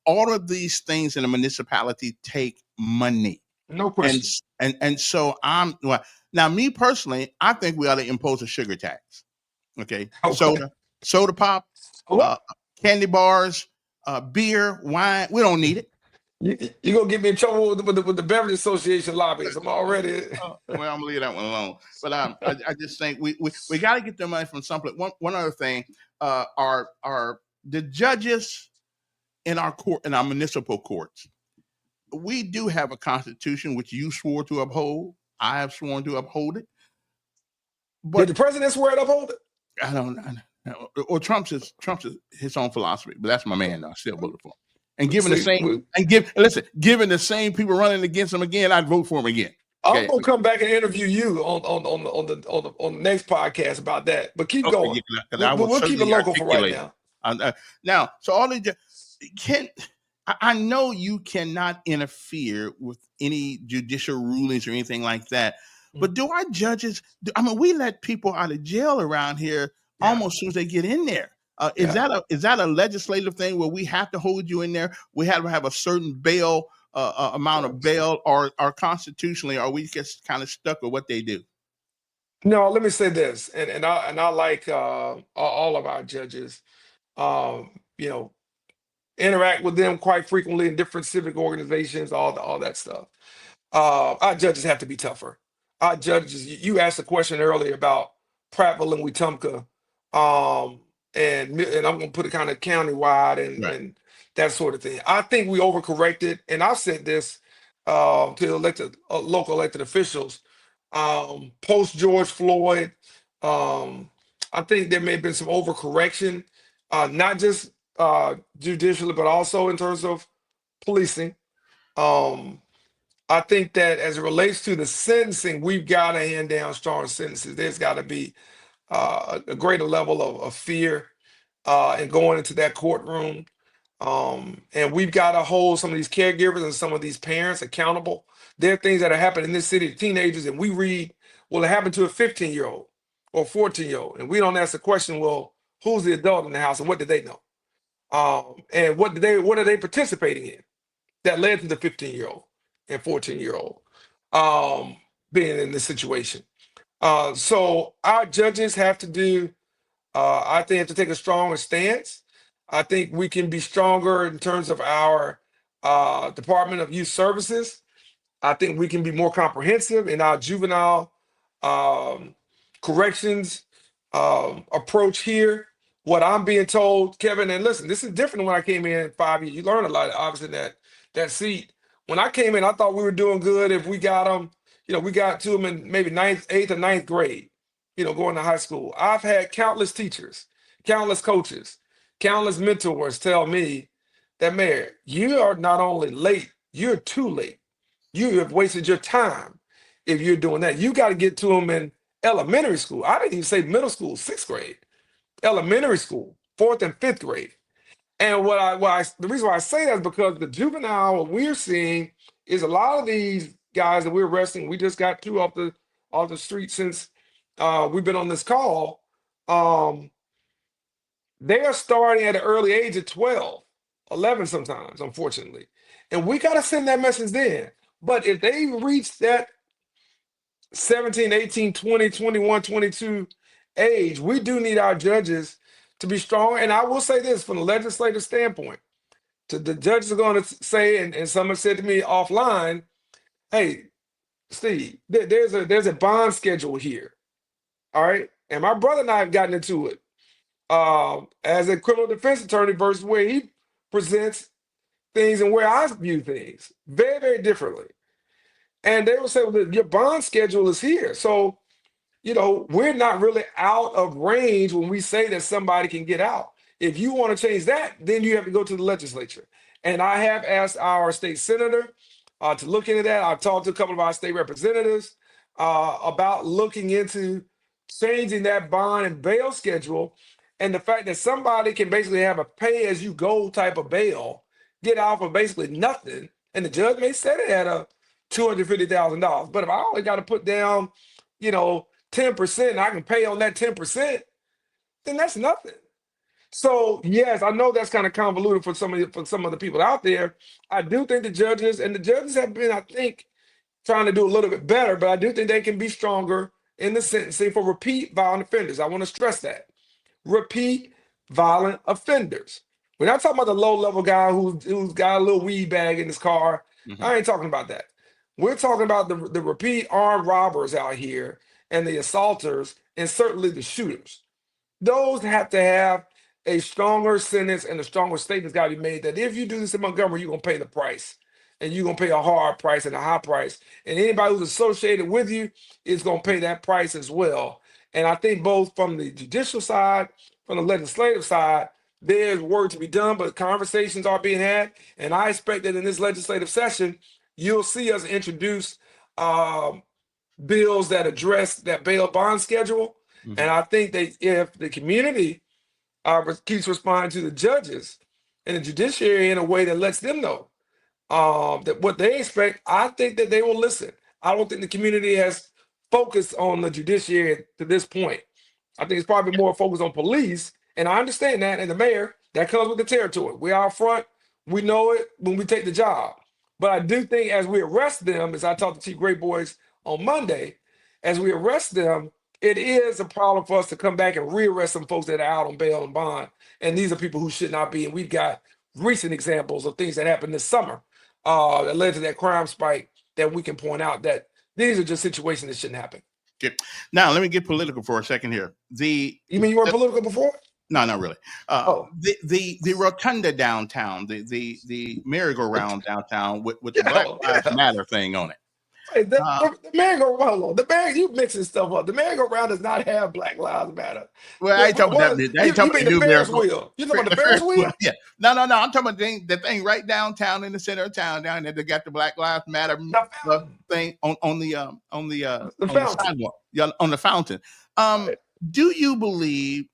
All of these things in a municipality take money. no question. And so now me personally, I think we ought to impose a sugar tax. Okay, Okay. soda pop, What? candy bars, beer, wine. We don't need it. You're gonna get me in trouble with the Beverage Association lobbyists. I'm already. Well, I'm gonna leave that one alone. But I just think we got to get the money from someplace. One other thing, are the judges in our municipal courts. We do have a constitution which you swore to uphold. I have sworn to uphold it. But Did the president swear to uphold it? I don't know. Or Trump's his own philosophy, but that's my man. Though. I still voted for him. And given the same people running against him again, I'd vote for him again. I'm Okay. gonna come back and interview you on the next podcast about that. But keep Okay. going. Because I will We'll keep it certainly local for right articulate. now. Now, so all the can I know you cannot interfere with any judicial rulings or anything like that, but do our judges? I mean, we let people out of jail around here Yeah. almost as soon as they get in there. Is Yeah. that a legislative thing where we have to hold you in there? We have to have a certain bail amount of bail, or constitutionally, are we just kind of stuck with what they do? No, let me say this, and I like all of our judges. You know, interact with them quite frequently in different civic organizations, all that stuff. Our judges have to be tougher. Our judges, you asked a question earlier about Prattville and Wetumpka, and I'm going to put it kind of countywide Right. and that sort of thing. I think we overcorrected, and I've said this to local elected officials post George Floyd. I think there may have been some overcorrection, not just judicially, but also in terms of policing. I think that as it relates to the sentencing, we've got to hand down strong sentences. There's got to be a greater level of fear in going into that courtroom. And we've got to hold some of these caregivers and some of these parents accountable. There are things that are happening in this city to teenagers, and we read, well, it happened to a 15-year-old or 14-year-old. And we don't ask the question, well, who's the adult in the house and what did they know? And what are they participating in that led to the 15-year-old and 14-year-old being in this situation? So our judges have to do, I think, have to take a stronger stance. I think we can be stronger in terms of our Department of Youth Services. I think we can be more comprehensive in our juvenile corrections approach here. What I'm being told, Kevin, and listen, this is different than when I came in 5 years. You learn a lot, obviously, in that seat. When I came in, I thought we were doing good if we got them, we got to them in maybe 8th or 9th grade, going to high school. I've had countless teachers, countless coaches, countless mentors tell me that, Mayor, you are not only late, you're too late. You have wasted your time if you're doing that. You got to get to them in elementary school. I didn't even say middle school, 6th grade. Elementary school, 4th and 5th grade. And the reason why I say that is because the juvenile, what we're seeing is a lot of these guys that we're arresting. We just got 2 off the street since we've been on this call. They are starting at an early age of 12, 11 sometimes, unfortunately. And we got to send that message then. But if they reach that 17, 18, 20, 21, 22 age, we do need our judges to be strong. And I will say this from the legislative standpoint, the judges are going to say, and someone said to me offline, hey, Steve, there's a bond schedule here. All right. And my brother and I have gotten into it as a criminal defense attorney versus where he presents things and where I view things very, very differently. And they will say, well, your bond schedule is here. So, we're not really out of range when we say that somebody can get out. If you want to change that, then you have to go to the legislature. And I have asked our state senator to look into that. I've talked to a couple of our state representatives about looking into changing that bond and bail schedule. And the fact that somebody can basically have a pay-as-you-go type of bail, get out for basically nothing, and the judge may set it at a $250,000. But if I only got to put down, 10%, and I can pay on that 10%, then that's nothing. So yes, I know that's kind of convoluted for some of the people out there. I do think the judges have been, I think, trying to do a little bit better, but I do think they can be stronger in the sentencing for repeat violent offenders. I want to stress that. Repeat violent offenders. We're not talking about the low-level guy who's got a little weed bag in his car. Mm-hmm. I ain't talking about that. We're talking about the repeat armed robbers out here and the assaulters and certainly the shooters. Those have to have a stronger sentence and a stronger statement's got to be made that if you do this in Montgomery, you're going to pay the price. And you're going to pay a hard price and a high price. And anybody who's associated with you is going to pay that price as well. And I think both from the judicial side, from the legislative side, there's work to be done, but conversations are being had. And I expect that in this legislative session, you'll see us introduce um, bills that address that bail bond schedule. Mhm. And I think that if the community keeps responding to the judges and the judiciary in a way that lets them know that what they expect, I think that they will listen. I don't think the community has focused on the judiciary to this point. I think it's probably more focused on police, and I understand that. And the mayor, that comes with the territory. We are front. We know it when we take the job. But I do think as we arrest them, as I talked to Chief Great Boys on Monday, as we arrest them, it is a problem for us to come back and rearrest some folks that are out on bail and bond. And these are people who should not be. And we've got recent examples of things that happened this summer that led to that crime spike that we can point out that these are just situations that shouldn't happen. Okay. Now, let me get political for a second here. You mean you weren't political before? No, not really. Oh. The rotunda downtown, the merry-go-round downtown with the Black Lives Matter thing on it. Hey, the merry-go-round, you mixing stuff up. The merry-go-round does not have Black Lives Matter. Well, I ain't talking about that. I ain't talking about the Ferris wheel. You talking about the Ferris wheel? Yeah. No. I'm talking about the thing right downtown in the center of town down there. They got the Black Lives Matter thing on the sidewalk, on the fountain. Do you believe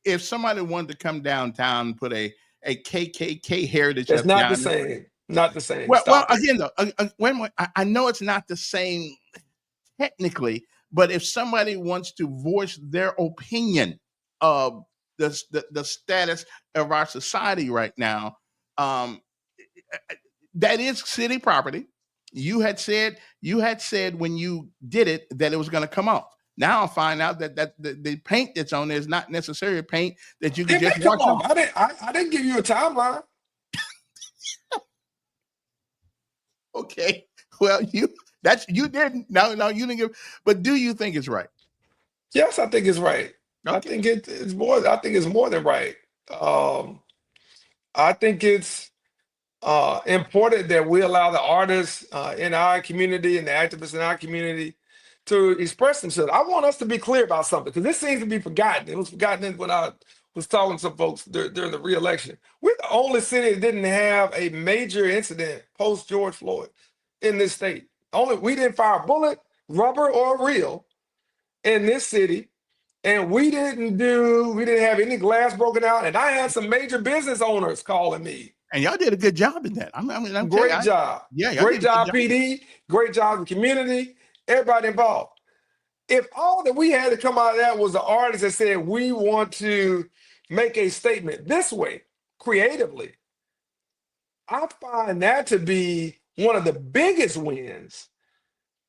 if somebody wanted to come downtown and put a KKK heritage, it's not the same. Not the same. Well, again, though, I know it's not the same technically, but if somebody wants to voice their opinion of the status of our society right now, that is city property. You had said when you did it that it was going to come off. Now I find out that the paint that's on there is not necessarily paint that you can just watch off. I didn't give you a timeline. Okay. Well, you didn't. No, you didn't give. But do you think it's right? Yes, I think it's right. Okay. I think it's more. I think it's more than right. I think it's important that we allow the artists in our community and the activists in our community to express themselves. I want us to be clear about something because this seems to be forgotten. It was forgotten when I was talking to some folks during the re-election. We're the only city that didn't have a major incident post George Floyd in this state. We didn't fire a bullet, rubber, or real in this city. And we didn't have any glass broken out. And I had some major business owners calling me. And y'all did a good job in that. Great job. Yeah, great job, PD. Great job, the community. Everybody involved. If all that we had to come out of that was the artists that said we want to make a statement this way, creatively, I find that to be one of the biggest wins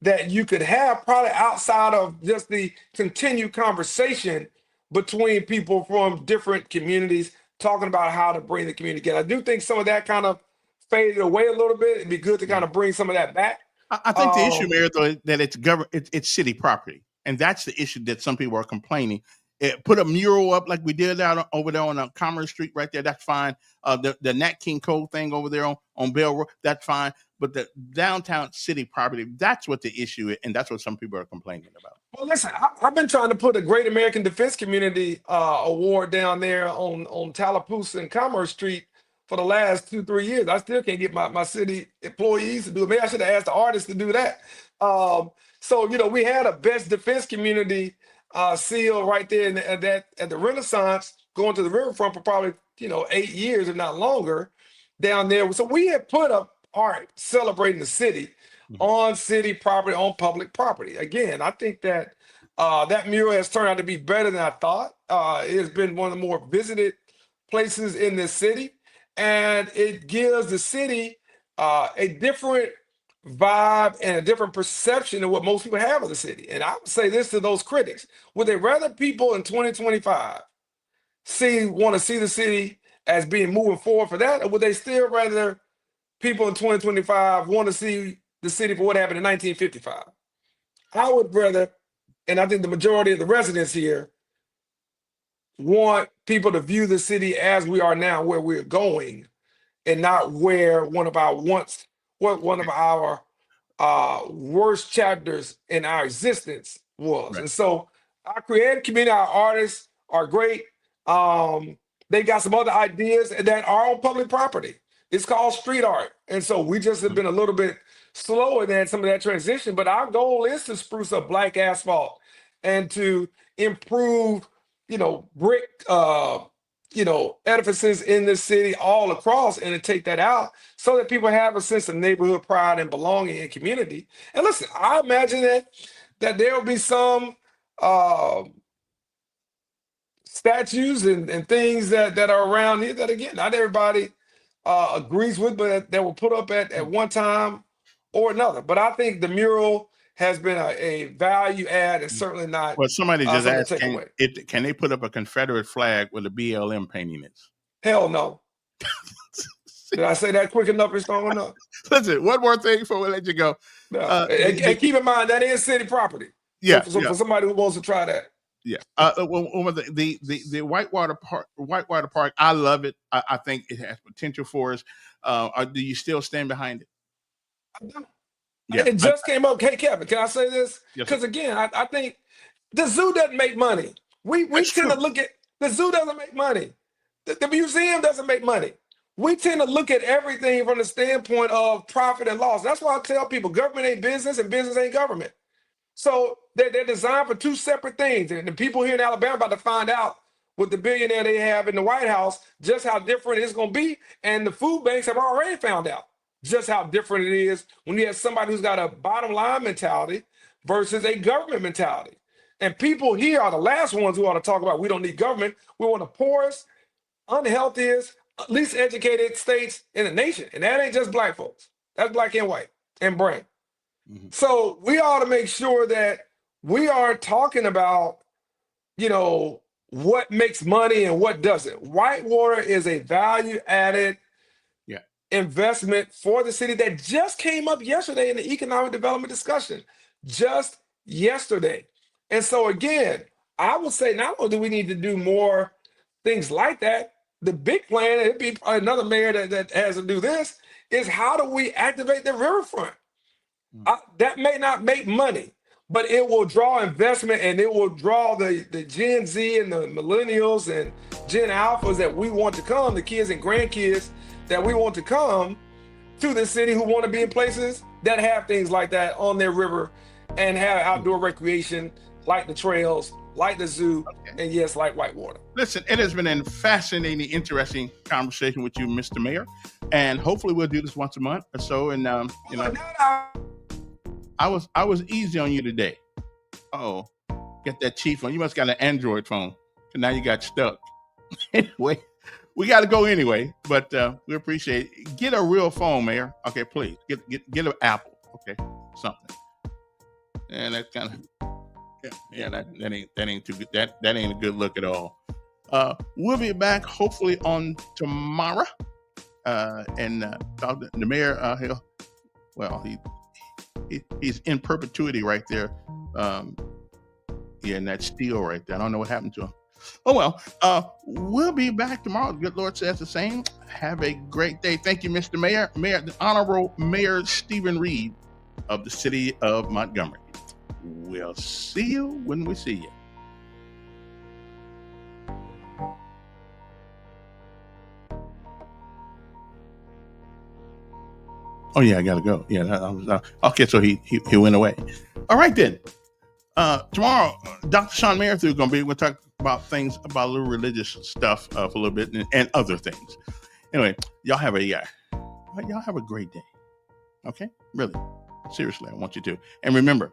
that you could have, probably outside of just the continued conversation between people from different communities talking about how to bring the community together. I do think some of that kind of faded away a little bit. It'd be good to kind of bring some of that back. I think the issue, Mayor, though, that it's city property, and that's the issue that some people are complaining. Put a mural up like we did out over there on Commerce Street right there. That's fine. The Nat King Cole thing over there on Bell Road, that's fine. But the downtown city property, that's what the issue is, and that's what some people are complaining about. Well, listen, I've been trying to put a Great American Defense Community award down there on Tallapoosa and Commerce Street for the last 2-3 years. I still can't get my city employees to do it. Maybe I should have asked the artists to do that. So, we had a Best Defense Community seal right there at the Renaissance going to the riverfront for probably, 8 years, if not longer, down there. So we had put up art celebrating the city on city property, on public property. Again, I think that that mural has turned out to be better than I thought. It has been one of the more visited places in this city, and it gives the city a different vibe and a different perception of what most people have of the city. And I would say this to those critics: would they rather people in 2025 want to see the city as being moving forward for that, or would they still rather people in 2025 want to see the city for what happened in 1955? I would rather, and I think the majority of the residents here want people to view the city as we are now, where we're going, and not where one of our worst chapters in our existence was. Right. And so our creative community, our artists are great. They got some other ideas that are on public property. It's called street art. And so we just have been a little bit slower than some of that transition. But our goal is to spruce up black asphalt and to improve, brick, edifices in the city all across, and to take that out so that people have a sense of neighborhood pride and belonging and community. And listen, I imagine that there will be some uh, statues and things that are around here that, again, not everybody agrees with, but that were put up at one time or another. But I think the mural has been a value add and certainly not Well, somebody just something to asked, take away. can they put up a Confederate flag with a BLM painting it? Hell no. Did I say that quick enough and strong enough? Listen, one more thing before we let you go. No. And keep in mind that is city property. Yeah. So for somebody who wants to try that. Yeah. The Whitewater Park, I love it. I think it has potential for us. Do you still stand behind it? I don't. Yeah. It just came up. Hey, Kevin, can I say this? Yes, Because again, I think the zoo doesn't make money. We tend to look at the zoo doesn't make money. The museum doesn't make money. We tend to look at everything from the standpoint of profit and loss. That's why I tell people government ain't business and business ain't government. So they're designed for two separate things. And the people here in Alabama about to find out with the billionaire they have in the White House just how different it's going to be. And the food banks have already found out just how different it is when you have somebody who's got a bottom line mentality versus a government mentality. And people here are the last ones who ought to talk about we don't need government. We want the poorest, unhealthiest, least educated states in the nation. And that ain't just black folks. That's black and white and brown. Mm-hmm. So we ought to make sure that we are talking about, what makes money and what doesn't. Whitewater is a value-added investment for the city that just came up yesterday in the economic development discussion. Just yesterday. And so again, I would say not only do we need to do more things like that, the big plan, it'd be another mayor that has to do this, is how do we activate the riverfront? That may not make money, but it will draw investment and it will draw the Gen Z and the millennials and Gen Alphas that we want to come, the kids and grandkids that we want to come to the city who want to be in places that have things like that on their river and have outdoor recreation like the trails, like the zoo, and yes, like Whitewater. Listen, it has been a fascinating, interesting conversation with you, Mr. Mayor, and hopefully we'll do this once a month or so. And I was easy on you today. Oh, get that chief on. You must got an Android phone, so now you got stuck. Anyway, we got to go anyway, but we appreciate it. Get a real phone, Mayor. Okay, please get an Apple. Okay, something. And that's kind of. Yeah, that ain't too good. That ain't a good look at all. We'll be back hopefully on tomorrow. And the mayor, he's in perpetuity right there. In that steel right there. I don't know what happened to him. Oh well. We'll be back tomorrow. The good Lord says the same. Have a great day. Thank you, Mr. Mayor. The Honorable Mayor Stephen Reed of the city of Montgomery. We'll see you when we see you. Oh yeah, I gotta go. Yeah, okay. So he went away. All right then. Tomorrow, Dr. Sean Mayerthue is gonna be. We'll talk about things about a little religious stuff for a little bit and other things. Anyway, y'all have a great day. Okay, really, seriously, I want you to. And remember.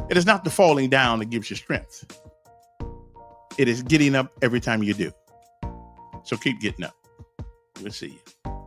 It is not the falling down that gives you strength. It is getting up every time you do. So keep getting up. We'll see you.